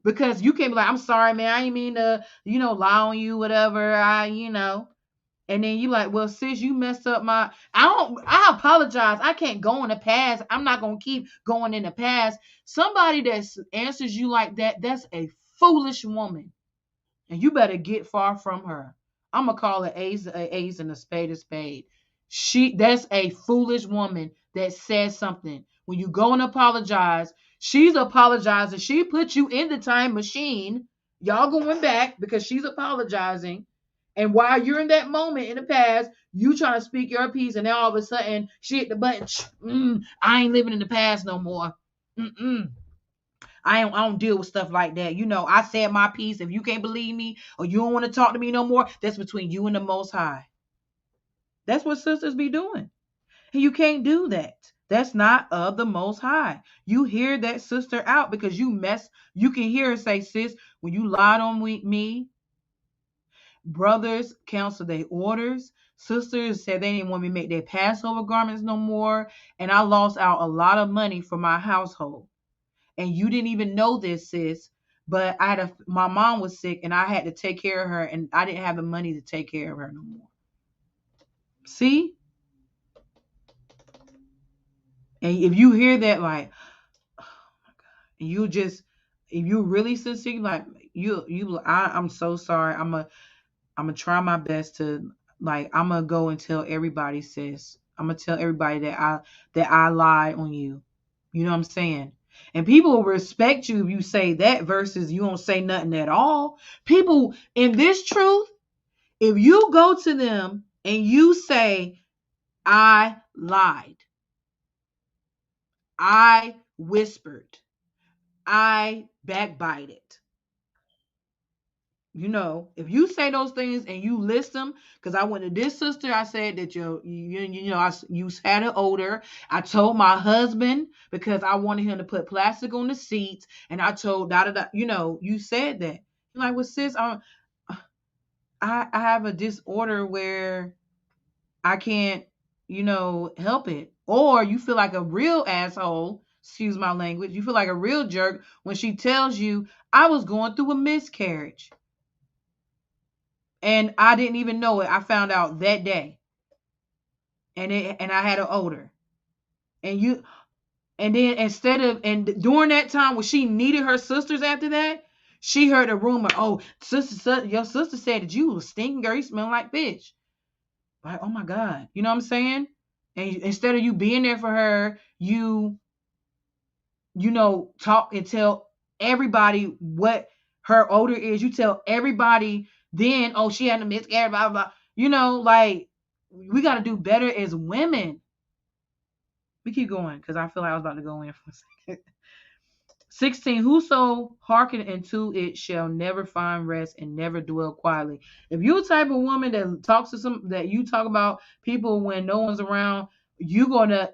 Because you can't be like, I'm sorry, man, I didn't mean to, lie on you, whatever. And then you like, well, sis, you messed up I apologize. I can't go in the past. I'm not gonna keep going in the past. Somebody that answers you like that, that's a foolish woman. And you better get far from her. I'm gonna call it A's and a spade a spade. That's a foolish woman that says something. When you go and apologize, she's apologizing. She put you in the time machine. Y'all going back because she's apologizing. And while you're in that moment in the past, you trying to speak your piece, and then all of a sudden she hit the button. I ain't living in the past no more. I don't deal with stuff like that. I said my piece. If you can't believe me or you don't want to talk to me no more, that's between you and the Most High. That's what sisters be doing. And you can't do that. That's not of the Most High. You hear that sister out because you can hear her say, sis, when you lied on me, brothers cancel their orders. Sisters said they didn't want me to make their Passover garments no more. And I lost out a lot of money for my household. And you didn't even know this, sis. But my mom was sick and I had to take care of her, and I didn't have the money to take care of her no more. See? And if you hear that, like, oh my God, if you really sincere, like I'm so sorry. I'm gonna try my best to, like, I'm gonna go and tell everybody, sis. I'm gonna tell everybody that I lied on you. You know what I'm saying? And people will respect you if you say that versus you don't say nothing at all. People in this truth, if you go to them and you say, I lied, I whispered, I backbited. If you say those things and you list them, because I went to this sister, I said that you had an odor. I told my husband because I wanted him to put plastic on the seats, and I told da da da. You said that. You're like, well, sis, I have a disorder where I can't, help it. Or you feel like a real asshole. Excuse my language. You feel like a real jerk when she tells you, I was going through a miscarriage. And I didn't even know it. I found out that day. And I had an odor. And And then during that time when she needed her sisters after that, she heard a rumor, oh, your sister said that you was stinking, girl, you smell like fish. Like, oh my God. You know what I'm saying? And instead of you being there for her, talk and tell everybody what her odor is. You tell everybody then, oh, she had a miscarriage, blah, blah, blah. Like, we got to do better as women. We keep going because I feel like I was about to go in for a second. 16, whoso hearken unto it shall never find rest and never dwell quietly. If you're the type of woman that talks to that you talk about people when no one's around, you're gonna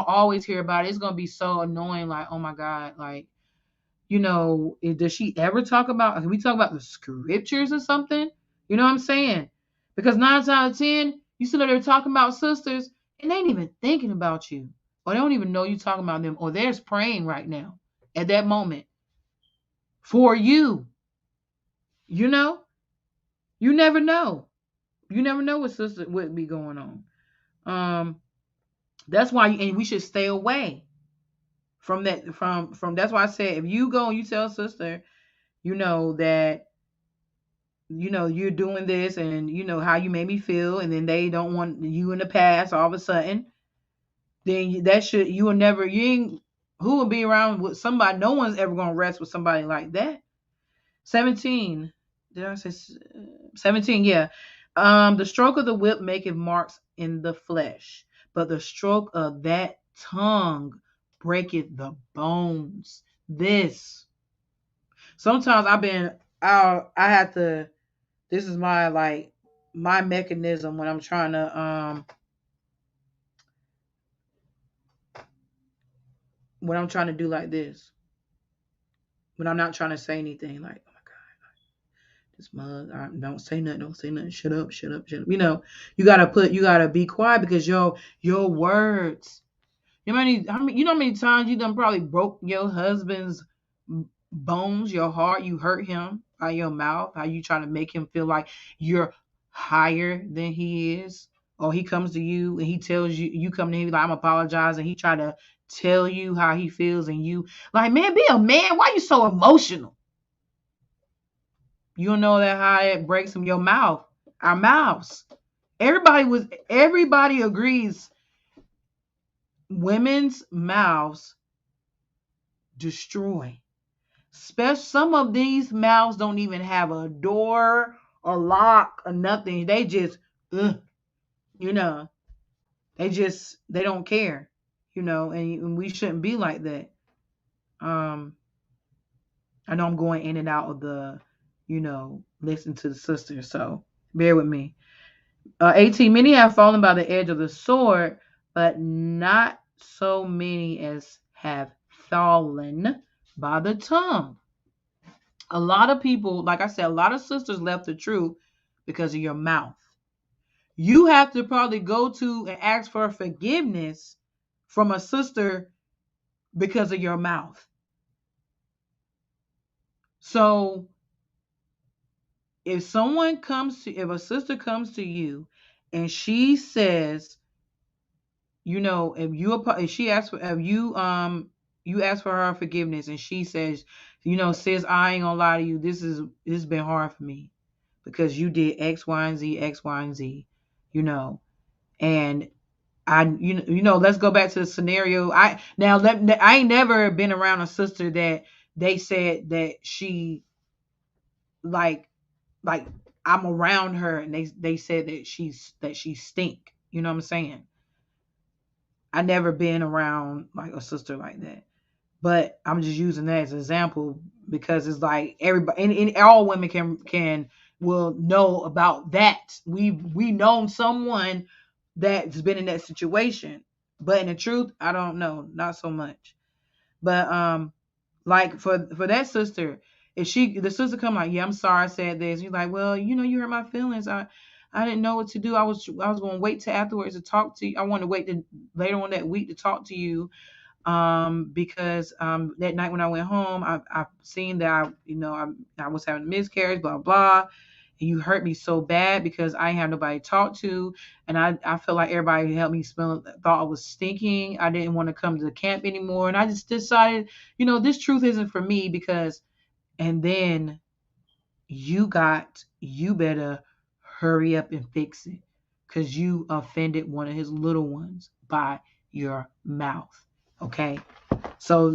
always hear about it. It's gonna be so annoying, like, oh my God, like, does she ever talk about, can we talk about the scriptures or something? You know what I'm saying? Because 9 times out of 10, you sit there talking about sisters and they ain't even thinking about you. Or they don't even know you talking about them. Or they're praying right now at that moment for you. You know? You never know. You never know what sister would be going on. That's why and we should stay away from that from that's why I said if you go and you tell sister, that you're doing this and how you made me feel, and then they don't want you in the past all of a sudden, then you will never, you ain't, who will be around with somebody, no one's ever going to rest with somebody like that. 17, did I say 17? Yeah. The stroke of the whip maketh marks in the flesh, but the stroke of that tongue breaketh the bones. Sometimes I had to, this is my mechanism when I'm trying to do like this. When I'm not trying to say anything, like, oh my God, this mug, don't say nothing, shut up. You gotta be quiet because your words. You know how many times you done probably broke your husband's bones, your heart, you hurt him by your mouth, how you try to make him feel like you're higher than he is, or he comes to you and he tells you, you come to him like, I'm apologizing, he try to tell you how he feels, and you like, man, be a man, why you so emotional? You don't know that how it breaks from your mouth, our mouths. Everybody agrees women's mouths destroy. Some of these mouths don't even have a door, a lock, or nothing. They just, you know, they don't care, and we shouldn't be like that. I know I'm going in and out of the, listen to the sisters, so bear with me. 18, many have fallen by the edge of the sword, but not so many as have fallen by the tongue. A lot of people, like I said, a lot of sisters left the truth because of your mouth. You have to probably go to and ask for forgiveness from a sister because of your mouth. So if a sister comes to you and she says, if she asks for, if you ask for her forgiveness and she says, sis, I ain't gonna lie to you, this has been hard for me because you did X, Y, and Z, X, Y, and Z, and let's go back to the scenario. I ain't never been around a sister that they said that she like I'm around her and they said that she stink. You know what I'm saying? I never been around like a sister like that. But I'm just using that as an example because it's like everybody and all women will know about that. We known someone that's been in that situation. But in the truth, I don't know, not so much. But like for that sister, if the sister come like, yeah, I'm sorry I said this, you're like, well, you hurt my feelings. I didn't know what to do. I was going to wait till afterwards to talk to you. I wanted to wait to later on that week to talk to you. Because that night when I went home, I seen that I was having a miscarriage, blah blah, and you hurt me so bad because I ain't have nobody to talk to, and I felt like everybody helped me smell, thought I was stinking. I didn't want to come to the camp anymore, and I just decided, this truth isn't for me because, and then you better hurry up and fix it because you offended one of his little ones by your mouth. Okay. So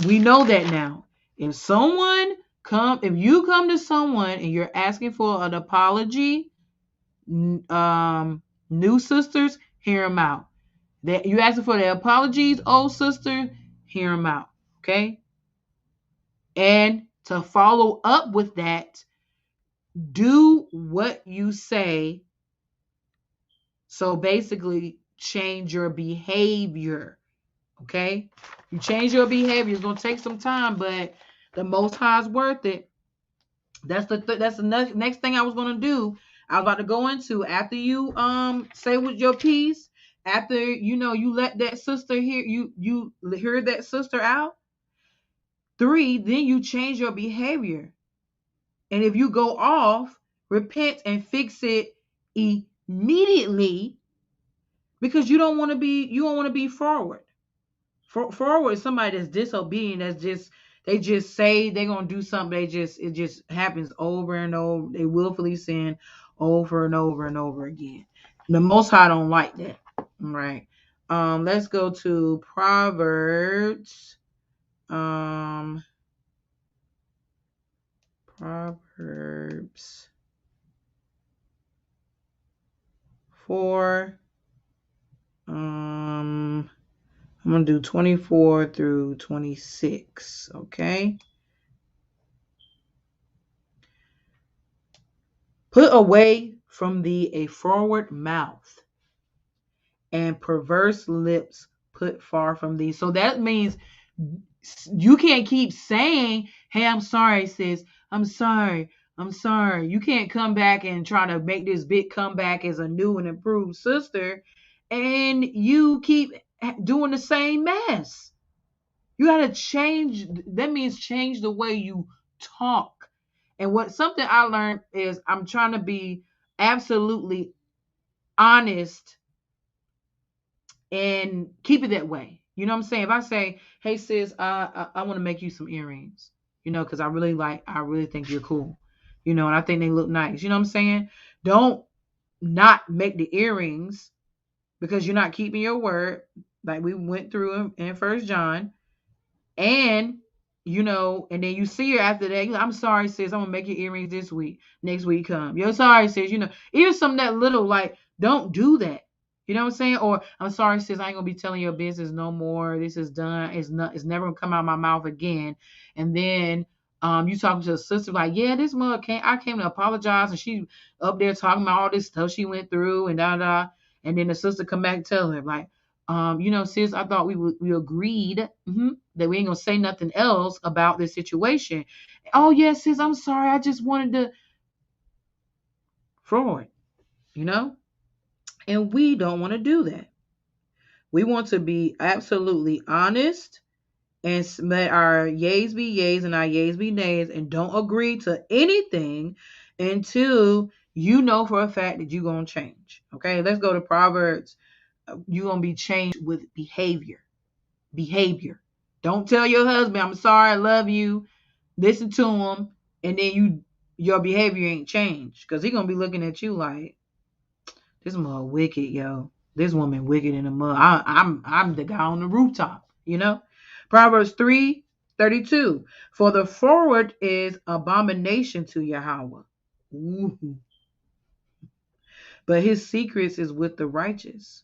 we know that now. If you come to someone and you're asking for an apology, new sisters, hear them out. That you asking for the apologies, old sister, hear them out. Okay. And to follow up with that, do what you say. So basically, change your behavior. Okay? You change your behavior. It's gonna take some time, but the Most High is worth it. That's the next thing I was gonna do. I was about to go into after you say with your piece. After you let that sister hear you hear that sister out. 3, then you change your behavior. And if you go off, repent and fix it immediately because you don't want to be forward. Forward is somebody that's disobedient, they just say they're gonna do something, it just happens over and over. They willfully sin over and over and over again. The Most High don't like that. All right. Let's go to Proverbs. Proverbs 4. I'm going to do 24 through 26, okay? Put away from thee a froward mouth, and perverse lips put far from thee. So that means you can't keep saying, hey, I'm sorry, sis. I'm sorry. You can't come back and try to make this big comeback as a new and improved sister, and you keep doing the same mess. You got to change. That means change the way you talk. And something I learned is I'm trying to be absolutely honest and keep it that way. You know what I'm saying? If I say, hey sis, I want to make you some earrings, because I really think you're cool, and I think they look nice. You know what I'm saying? Don't not make the earrings because you're not keeping your word, like we went through in First John. And and then you see her after that. I'm sorry, sis. I'm gonna make your earrings this week. Next week come. You're sorry, sis. Even something that little, like, don't do that. You know what I'm saying? Or I'm sorry, sis. I ain't gonna be telling your business no more. This is done. It's never gonna come out of my mouth again. And then you talking to a sister like, yeah, this mother I came to apologize, and she up there talking about all this stuff she went through and da da. And then the sister come back and tell her like, sis, I thought we agreed that we ain't gonna say nothing else about this situation. Oh yes, sis, I'm sorry. I just wanted to forward, and we don't want to do that. We want to be absolutely honest and let our yays be yays and our yays be nays, and don't agree to anything until you know for a fact that you're gonna change. Okay, let's go to Proverbs. You're gonna be changed with behavior. Don't tell your husband, I'm sorry, I love you. Listen to him, and then your behavior ain't changed, because he gonna be looking at you like, this mother wicked, yo. This woman wicked in the mud. I'm the guy on the rooftop, Proverbs 3:32. For the forward is abomination to Yahweh. Ooh. But his secrets is with the righteous.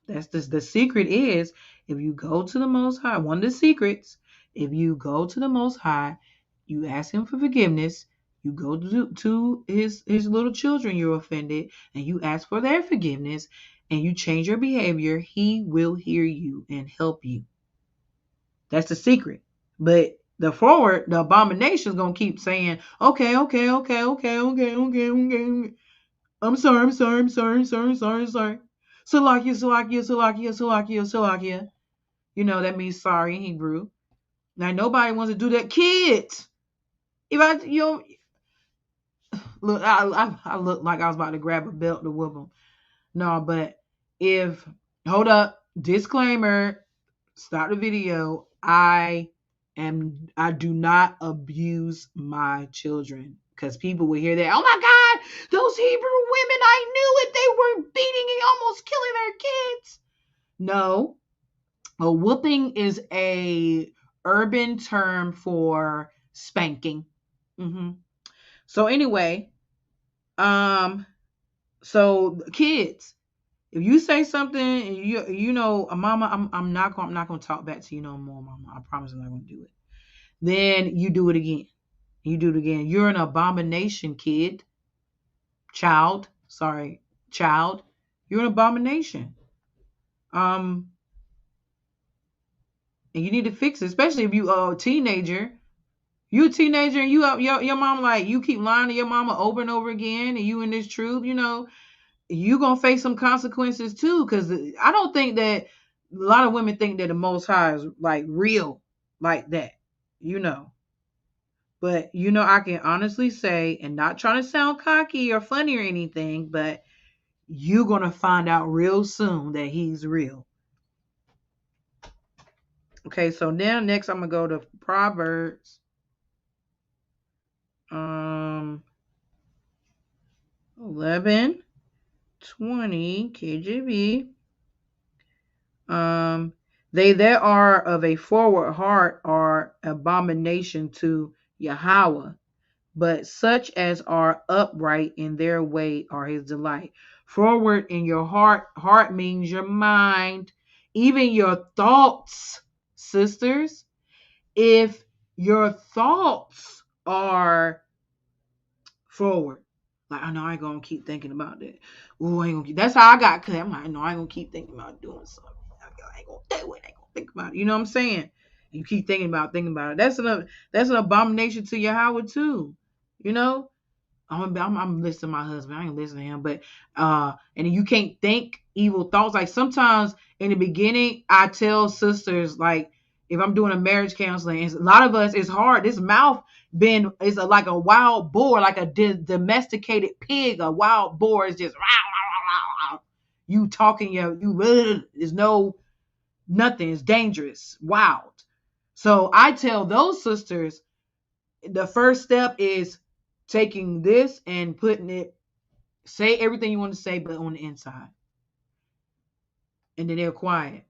That's the secret is, if you go to the Most High, one of the secrets, if you go to the Most High, you ask him for forgiveness, you go to his little children you offended, and you ask for their forgiveness, and you change your behavior, he will hear you and help you. That's the secret. But the forward, the abomination is going to keep saying, okay. I'm sorry. Salakia. That means sorry in Hebrew. Now, nobody wants to do that. Kids, if Look, I looked like I was about to grab a belt to whoop him. No, but if hold up, disclaimer, stop the video. I do not abuse my children because people will hear that. Oh my God, those Hebrew women! I knew it. They were beating and almost killing their kids. No, a whooping is a urban term for spanking. hmm So anyway, so kids, if you say something and you know, mama, I'm not gonna talk back to you no more, mama. I promise I'm not gonna do it. Then you do it again. You do it again. You're an abomination, kid. Child. Sorry, child. You're an abomination. Um, and you need to fix it, especially if you a teenager. You a teenager and you up your mom like you keep lying to your mama over and over again and you in this truth, you know, you gonna face some consequences too. Cause I don't think that a lot of women think that the Most High is like real like that, you know. But you know, I can honestly say, and not trying to sound cocky or funny or anything, but you're gonna find out real soon that he's real. Okay, so now next I'm gonna go to Proverbs 11:20 KJV. They that are of a forward heart are abomination to Yahweh, but such as are upright in their way are his delight. Forward in your heart. Heart means your mind, even your thoughts, sisters. If your thoughts are forward, like I know I ain't gonna keep thinking about that. Ooh, I ain't gonna keep, that's how I got clear. I'm like, no, I ain't gonna keep thinking about doing something. I ain't gonna do it. I ain't gonna think about it. You know what I'm saying? And you keep thinking about it. That's an abomination to Yahweh too. You know, I'm listening to my husband. I ain't listening to him, but and you can't think evil thoughts. Like sometimes in the beginning, I tell sisters like if I'm doing a marriage counseling, a lot of us it's hard. This mouth is like a wild boar, like a domesticated pig. A wild boar is just you talking there's no nothing. It's dangerous, wild. So I tell those sisters the first step is taking this and putting it, say everything you want to say, but on the inside. And then they're quiet.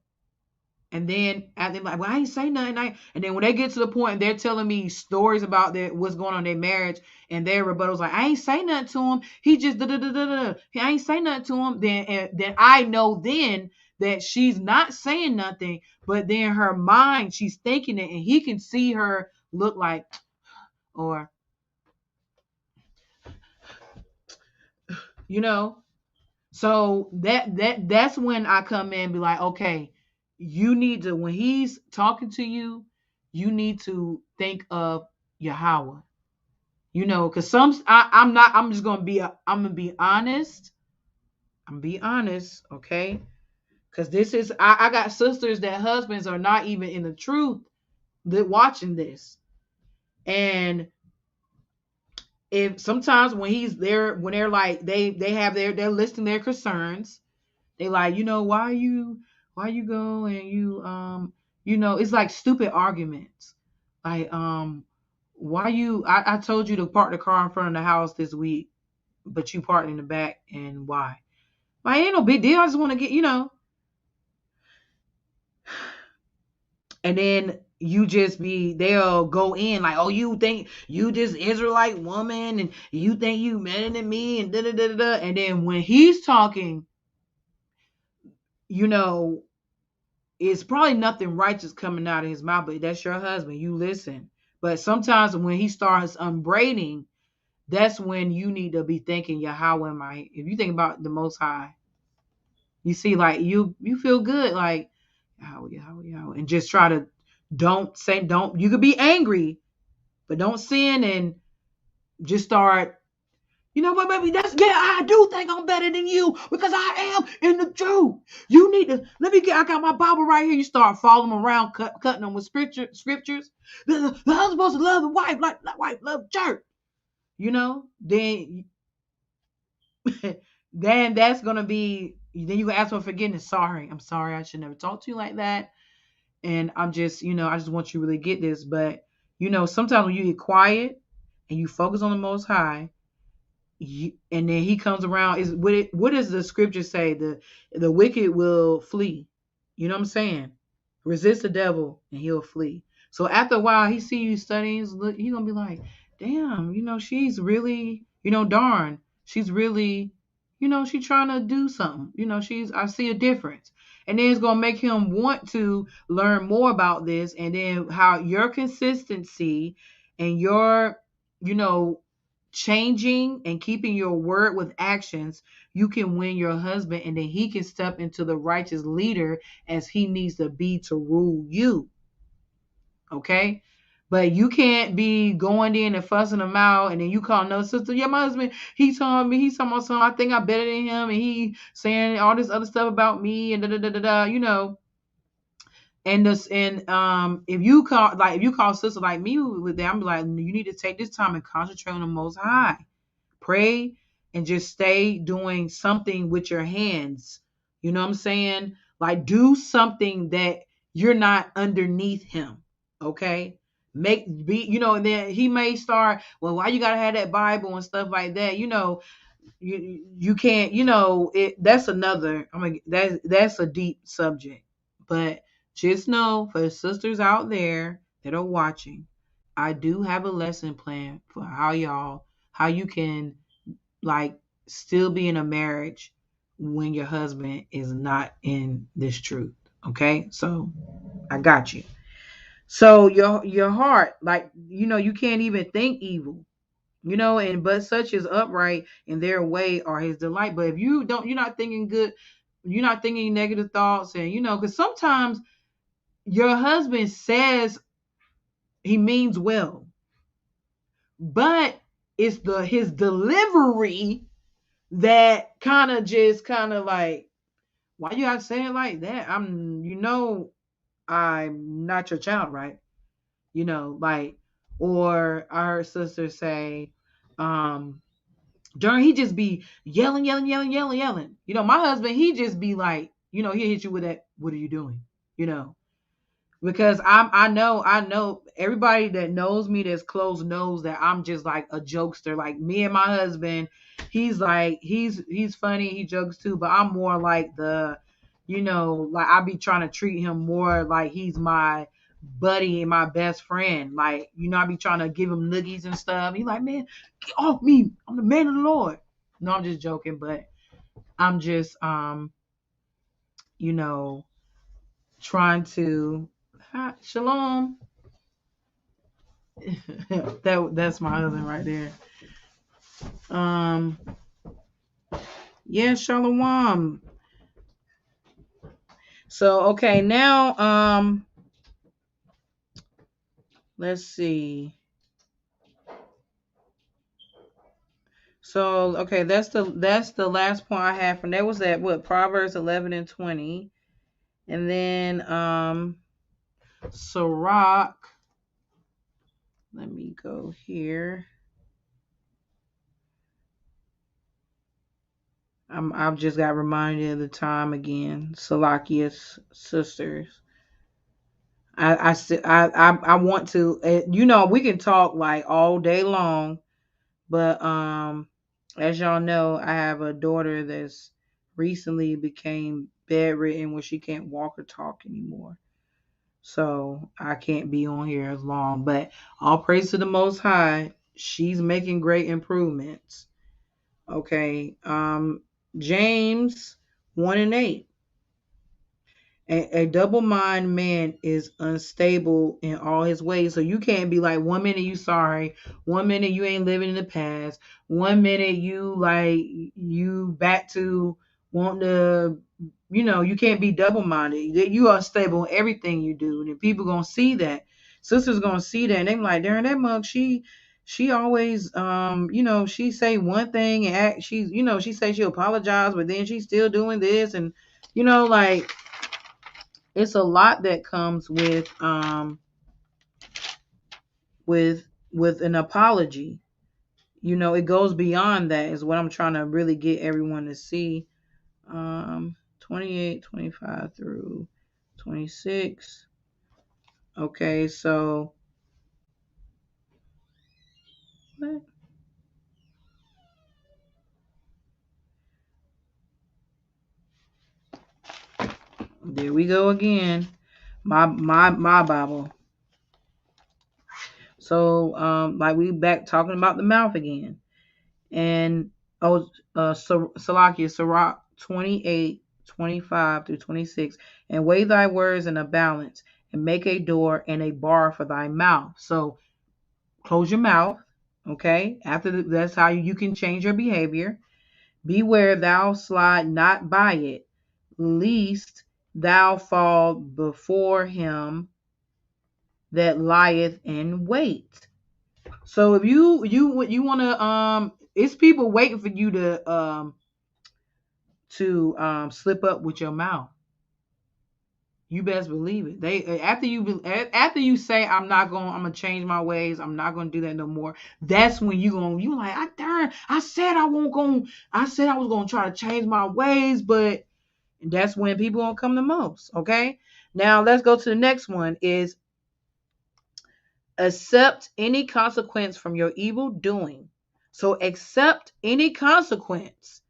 And then they're like, well, I ain't say nothing. And then when they get to the point and they're telling me stories about what's going on in their marriage, and their rebuttal's like, I ain't say nothing to him. He just da da da da da. I ain't say nothing to him. Then I know then that she's not saying nothing, but then her mind, she's thinking it, and he can see her look like, or you know. So that's when I come in and be like, okay, you need to, when he's talking to you, you need to think of Yahweh. You know, because I'm just gonna be I'm gonna be honest. I'm be honest, okay? Because this is I got sisters that husbands are not even in the truth that watching this. And if sometimes when he's there, when they're like they have they're listing their concerns. They like, you know, why you go and you know, it's like stupid arguments. Like, why I told you to park the car in front of the house this week, but you parked in the back, and why? Like, ain't no big deal. I just want to get, you know. And then they'll go in like, oh, you think you this Israelite woman and you think you better than me and da da da da. And then when he's talking, you know, it's probably nothing righteous coming out of his mouth, but that's your husband. You listen. But sometimes when he starts upbraiding, that's when you need to be thinking, Yahweh, if you think about the Most High, you see, like you feel good, like Yahweh, Yahweh, Yahweh, and just try to don't. You could be angry, but don't sin and just start. You know what, baby? I do think I'm better than you because I am in the truth. You need to I got my Bible right here. You start following them around, cutting them with scriptures. The husband's supposed to love the wife like wife love church. then then that's gonna be, then you can ask for forgiveness. Sorry, I'm sorry, I should never talk to you like that. And I'm just, I just want you to really get this. But sometimes when you get quiet and you focus on the Most High, and then He comes around. What does the scripture say? The wicked will flee. You know what I'm saying? Resist the devil and he'll flee. So after a while, he see you studying. He's gonna be like, damn, she's really, darn, she's really, she's trying to do something. I see a difference. And then it's gonna make him want to learn more about this, and then how your consistency and your, you know, changing and keeping your word with actions, you can win your husband, and then he can step into the righteous leader as he needs to be to rule you. Okay? But you can't be going in and fussing him out, and then you call no sister. Yeah, my husband, he's talking about something. I think I'm better than him, and he saying all this other stuff about me, and da da da da da. If you call sister like me with that, I'm like, you need to take this time and concentrate on the Most High. Pray and just stay doing something with your hands. You know what I'm saying? Like, do something that you're not underneath him. Okay? And then he may start, well, why you gotta have that Bible and stuff like that? You can't, that's another, that's a deep subject. But just know, for the sisters out there that are watching, I do have a lesson plan for how you can, like, still be in a marriage when your husband is not in this truth. Okay? So I got you. So your heart, like, you can't even think evil. And but such is upright in their way are his delight. But if you're not thinking good, you're not thinking negative thoughts, and because sometimes your husband says he means well, but it's his delivery that kind of like, why you gotta say it like that? I'm not your child, right? Like, or our sisters say, During he just be yelling, yelling, yelling, yelling, yelling. My husband, he just be like, he'll hit you with that, what are you doing? You know, because I know everybody that knows me that's close knows that I'm just like a jokester. Like, me and my husband, he's funny, he jokes too, but I'm more like like, I be trying to treat him more like he's my buddy and my best friend. Like, I be trying to give him noogies and stuff. He like, man, get off me. I'm the man of the Lord. No, I'm just joking, but I'm just you know, trying to, hi, shalom. That's my husband right there. Um, yeah, shalom. So okay, now let's see. So okay, that's the last point I have from that was at what, Proverbs 11 and 20. And then Sirach, let me go here. I've just got reminded of the time again. Salakia's sisters. I want to, we can talk like all day long, but as y'all know, I have a daughter that's recently became bedridden where she can't walk or talk anymore. So I can't be on here as long, but all praise to the Most High. She's making great improvements. Okay. James 1 and 8. A double-minded man is unstable in all his ways. So you can't be like, 1 minute you sorry, 1 minute you ain't living in the past, 1 minute you back to wanting to, you can't be double-minded. You are stable in everything you do, and if people gonna see that, sisters gonna see that, and they be like, darn, that mug, she always she say one thing and act, she say she'll apologize, but then she's still doing this, and like, it's a lot that comes with with an apology. it goes beyond that is what I'm trying to really get everyone to see. 28, 25 through 26. Okay, so what? There we go again. My Bible. So like we back talking about the mouth again. And Salakia, Sirach 28, 25 through 26. And weigh thy words in a balance, and make a door and a bar for thy mouth. So close your mouth. Okay. That's how you can change your behavior. Beware thou slide not by it, lest thou fall before him that lieth in wait. So if you want to it's people waiting for you to slip up with your mouth. You best believe it. They after you say I'm gonna change my ways. I'm not gonna do that no more. That's when you like I said I said I was gonna try to change my ways, but that's when people gonna come the most. Okay. Now let's go to the next one. Is accept any consequence from your evil doing. So accept any consequence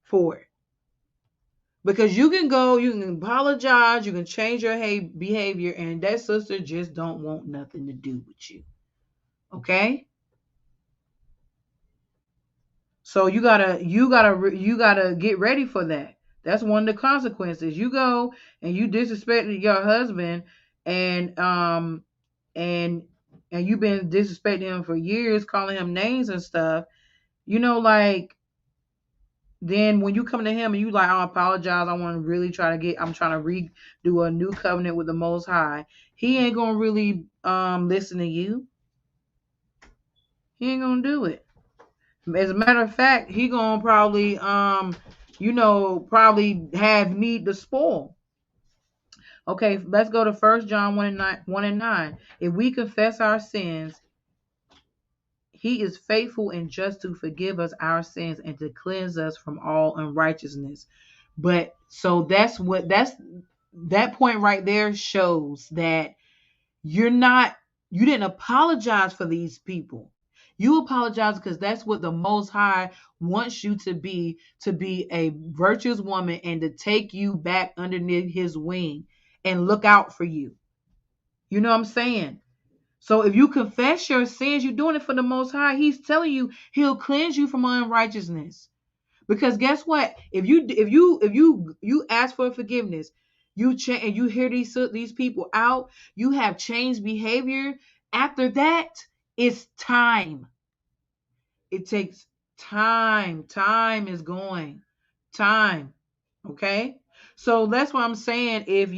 for it. Because you can apologize, you can change your behavior, and that sister just don't want nothing to do with you. Okay? So you gotta get ready for that. That's one of the consequences. You go and you disrespected your husband, and and you've been disrespecting him for years, calling him names and stuff. Like then when you come to him and you like, I apologize, I want to really I'm trying to redo a new covenant with the Most High. He ain't gonna really listen to you. He ain't gonna do it. As a matter of fact, he gonna probably probably have need to spoil. Okay, let's go to 1 John 1 and 9. If we confess our sins, he is faithful and just to forgive us our sins and to cleanse us from all unrighteousness. But so that point right there shows that you didn't apologize for these people. You apologize because that's what the Most High wants you to be a virtuous woman and to take you back underneath his wing and look out for you. You know what I'm saying? So if you confess your sins, you're doing it for the Most High. He's telling you he'll cleanse you from unrighteousness. Because guess what? If you ask for forgiveness, and you hear these people out, you have changed behavior. After that, it's time. It takes time. Time is going. Time. Okay? So that's what I'm saying. If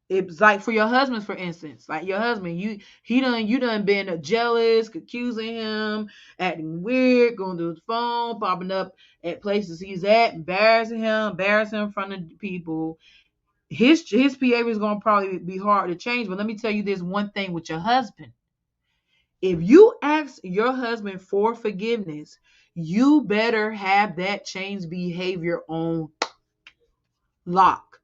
it's like for your husband, for instance, like your husband, you done been jealous, accusing him, acting weird, going through the phone, popping up at places he's at, embarrassing him in front of people. His behavior is gonna probably be hard to change. But let me tell you this one thing with your husband. If you ask your husband for forgiveness, you better have that changed behavior on lock.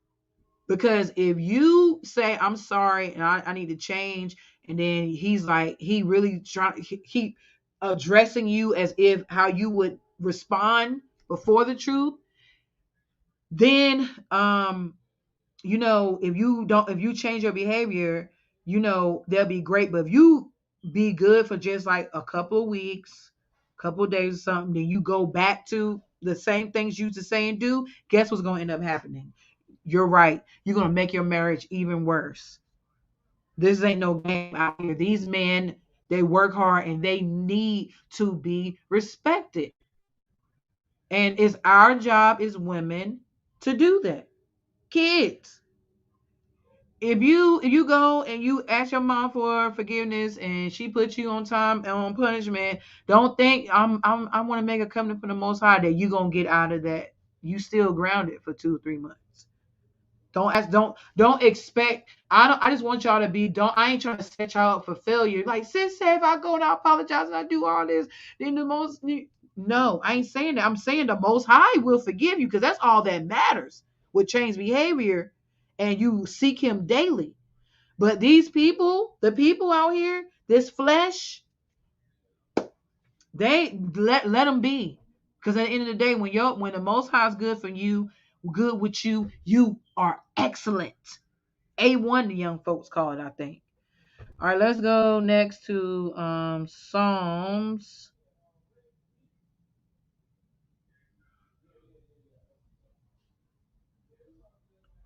Because if you say, I'm sorry and I need to change, and then he's like, he really trying to keep addressing you as if how you would respond before the truth, then if you change your behavior, they'll be great. But if you be good for just like a couple of weeks, couple of days or something, then you go back to the same things you used to say and do, guess what's going to end up happening? You're right. You're going to make your marriage even worse. This ain't no game out here. These men, they work hard and they need to be respected. And it's our job as women to do that. Kids, if you go and you ask your mom for forgiveness and she puts you on punishment, don't think I want to make a covenant for the Most High that you're gonna get out of that. You still grounded for 2 or 3 months. Don't expect. I just want y'all to be. Don't I ain't trying to set y'all up for failure. Like sis said, if I go and I apologize and I do all this, then the most. No, I ain't saying that. I'm saying the Most High will forgive you because that's all that matters with change behavior, and you seek Him daily. But these people, the people out here, this flesh, they let them be. Because at the end of the day, when the Most High is good for you, good with you, you are excellent. A1, the young folks call it, I think. All right, let's go next to Psalms.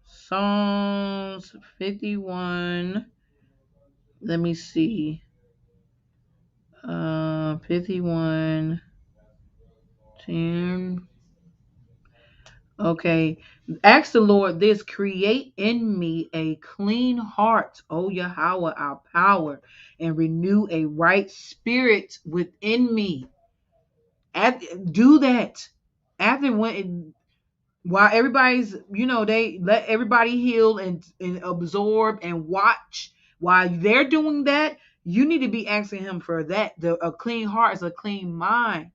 Psalms 51. Let me see. 51 10. Okay. Ask the Lord this: create in me a clean heart, O Yahweh, our power, and renew a right spirit within me. Do that. After when while everybody's, they let everybody heal and absorb and watch while they're doing that, you need to be asking him for that. A clean heart is a clean mind.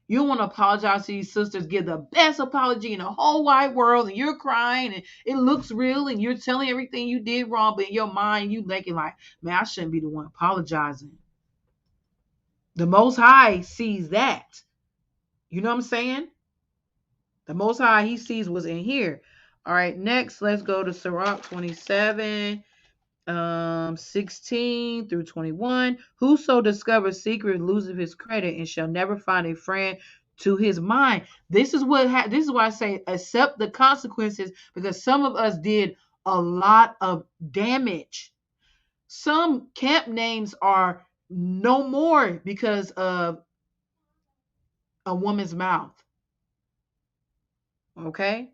You don't want to apologize to these sisters, give the best apology in the whole wide world, and you're crying and it looks real and you're telling everything you did wrong, but in your mind you thinking like, man, I shouldn't be the one apologizing. The Most High sees that. You know what I'm saying? The Most High, He sees what's in here. All right, next, let's go to Sirach 27, 16 through 21. Whoso discovers secret loseth his credit and shall never find a friend to his mind. This is this is why I say accept the consequences, because some of us did a lot of damage. Some camp names are no more because of a woman's mouth. Okay?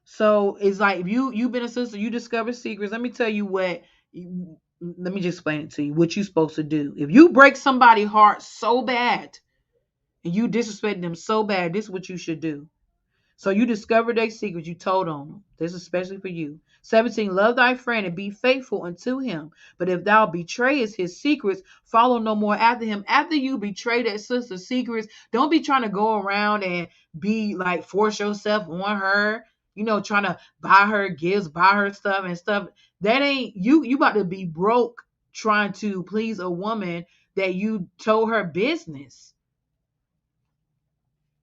So it's like if you've been a sister, you discover secrets. Let me tell you let me just explain it to you. What you're supposed to do. If you break somebody's heart so bad and you disrespect them so bad, this is what you should do. So you discovered their secrets, you told on them. This is especially for you. 17, love thy friend and be faithful unto him. But if thou betrayest his secrets, follow no more after him. After you betray that sister's secrets, don't be trying to go around and be like force yourself on her, trying to buy her gifts, buy her stuff and stuff. That ain't you. You about to be broke trying to please a woman that you told her business.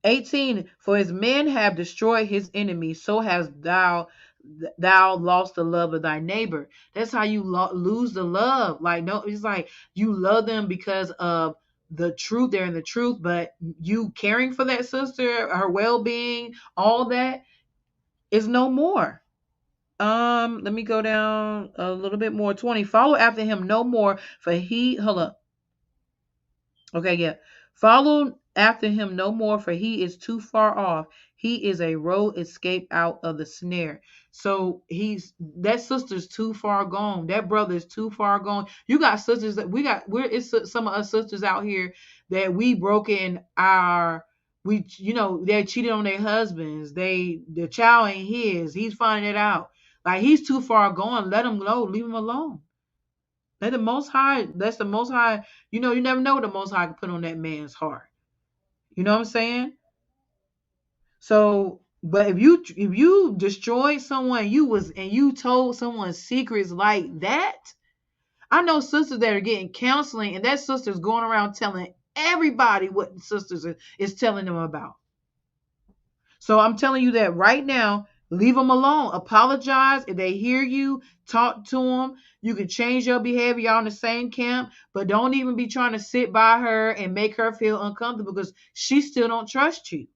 18, for as men have destroyed his enemies, so hast thou lost the love of thy neighbor. That's how you lose the love. Like, no, it's like you love them because of the truth. They're in the truth, but you caring for that sister, her well-being, all that is no more. Let me go down a little bit more. 20, follow after him no more, for he hold up. Okay, yeah. Follow after him no more, for he is too far off. He is a road escape out of the snare. So that sister's too far gone. That brother is too far gone. You got sisters that it's some of us sisters out here that we broken they cheated on their husbands. The child ain't his. He's finding it out. Like he's too far gone. Let him go. Leave him alone. That's the Most High. You never know what the Most High can put on that man's heart. You know what I'm saying? So, but if you destroyed someone, you told someone's secrets like that. I know sisters that are getting counseling, and that sister's going around telling everybody what sisters is telling them about. So I'm telling you that right now, leave them alone. Apologize if they hear you. Talk to them. You can change your behavior. Y'all in the same camp, but don't even be trying to sit by her and make her feel uncomfortable because she still don't trust you.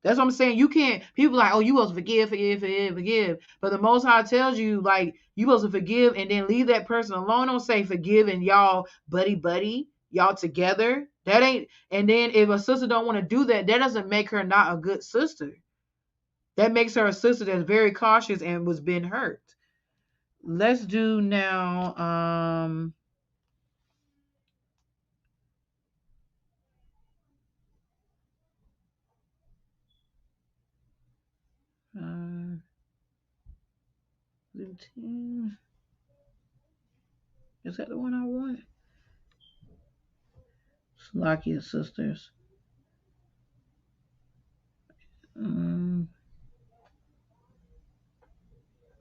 That's what I'm saying. You can't. People like, oh, you supposed to forgive, forgive, forgive, forgive. But the Most High tells you, like, you supposed to forgive and then leave that person alone. Don't say forgive and y'all buddy, y'all together. That ain't. And then if a sister don't want to do that, that doesn't make her not a good sister. That makes her a sister that's very cautious and was been hurt. Let's do now. Uh, 15. Is that the one I want? Slovakia sisters.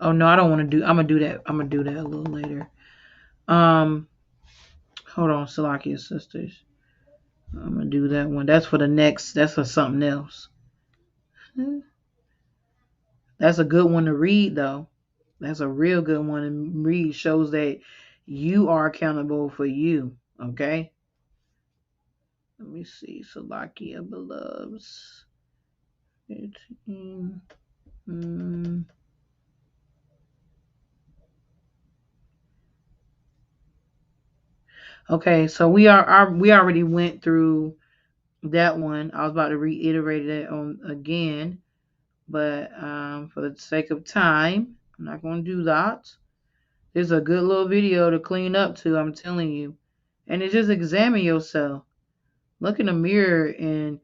Oh no, I don't want to do. I'm gonna do that. I'm gonna do that a little later. Hold on, Slovakia sisters. I'm gonna do that one. That's for the next. That's for something else. That's a good one to read, though. That's a real good one to read. Shows that you are accountable for you. Okay. Let me see. Slovakia beloves 15. Okay, so we already went through that one. I was about to reiterate that on again, but for the sake of time, I'm not going to do that. There's a good little video to clean up to, I'm telling you. And it just examine yourself. Look in the mirror and,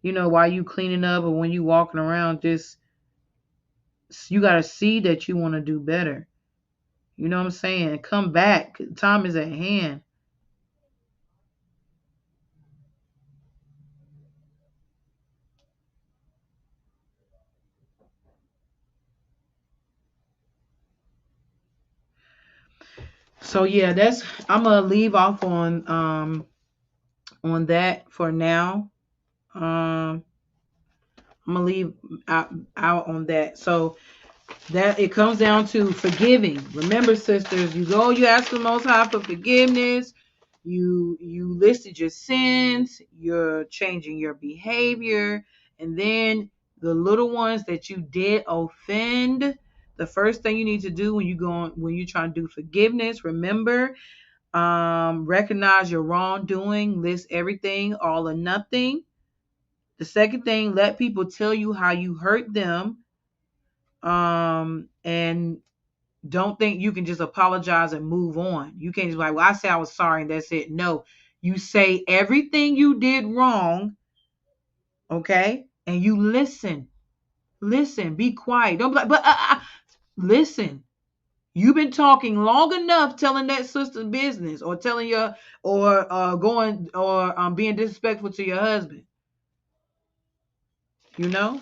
while you cleaning up or when you walking around, just, you got to see that you want to do better. You know what I'm saying? Come back. Time is at hand. So yeah, I'm gonna leave off on that for now. I'm gonna leave out on that. So that it comes down to forgiving. Remember, sisters, you ask the Most High for forgiveness. You listed your sins. You're changing your behavior, and then the little ones that you did offend. The first thing you need to do when you're trying to do forgiveness, remember, recognize your wrongdoing. List everything, all or nothing. The second thing, let people tell you how you hurt them. And don't think you can just apologize and move on. You can't just be like, well, I say I was sorry and that's it. No, you say everything you did wrong, okay? And you listen. Listen, be quiet. Don't be like, but listen. You've been talking long enough telling that sister's business or telling your or going or being disrespectful to your husband. You know?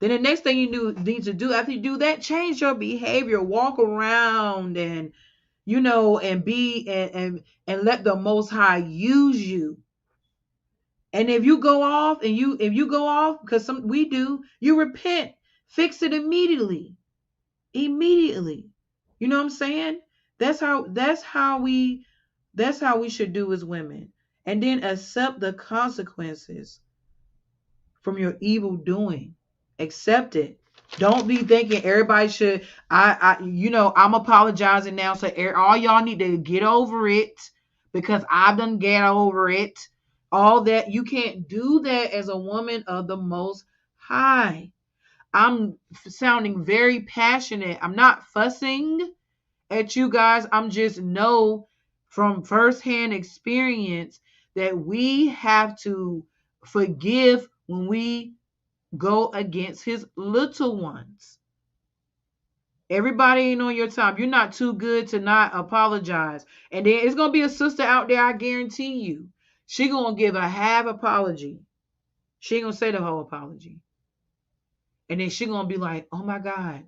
Then the next thing you need to do after you do that, change your behavior. Walk around and and be and let the Most High use you. And if you go off because we do, you repent, fix it immediately. Immediately. You know what I'm saying? That's how we should do as women. And then accept the consequences from your evil doing. Accept it. Don't be thinking everybody should. I'm apologizing now, so all y'all need to get over it because I've done get over it. All that you can't do that as a woman of the Most High. I'm sounding very passionate. I'm not fussing at you guys. I'm just know from firsthand experience that we have to forgive when we go against his little ones. Everybody ain't on your time. You're not too good to not apologize. And then it's gonna be a sister out there, I guarantee you. She gonna give a half apology. She ain't gonna say the whole apology. And then she gonna be like, oh my God.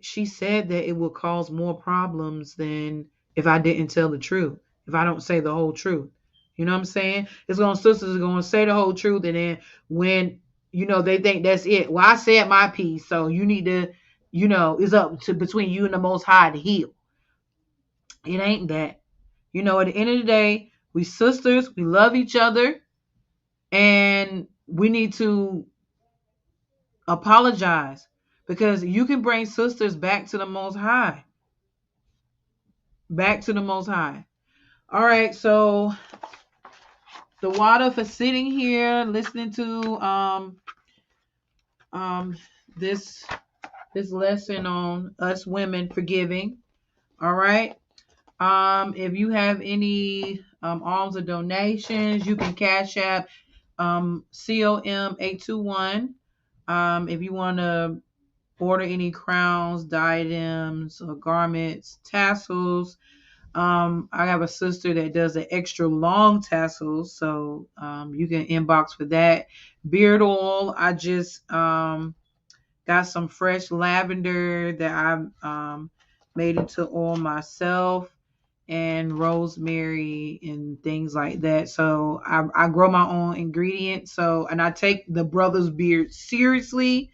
She said that it will cause more problems than if I didn't tell the truth. If I don't say the whole truth. You know what I'm saying? Sisters are gonna say the whole truth, and then when they think that's it. Well, I said my piece, so you need to, it's up to between you and the Most High to heal. It ain't that. At the end of the day, we sisters, we love each other, and we need to apologize because you can bring sisters back to the Most High. Back to the Most High. All right, so the water for sitting here listening to this lesson on us women forgiving. All right. If you have any alms or donations, you can cash app COM821. If you want to order any crowns, diadems, or garments, tassels. I have a sister that does the extra long tassels, so you can inbox for that. Beard oil. I just got some fresh lavender that I made into oil myself, and rosemary and things like that. So I grow my own ingredients. So, and I take the brother's beard seriously.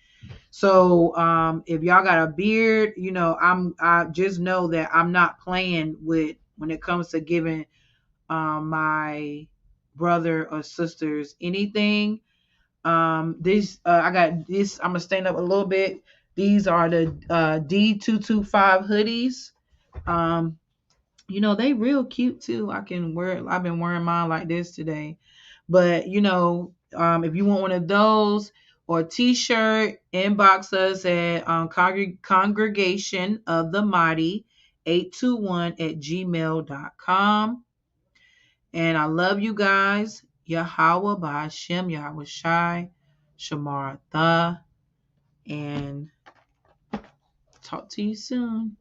So if y'all got a beard, I just know that I'm not playing with when it comes to giving my brother or sisters anything. This I got this. I'm gonna stand up a little bit. These are the D225 hoodies. Um, they real cute too. I've been wearing mine like this today. But if you want one of those or a t-shirt, inbox us at congregation of the mighty 821 at gmail.com. And I love you guys. Yahweh Ba'Shem, Yahawashi, Shamar Tha, and talk to you soon.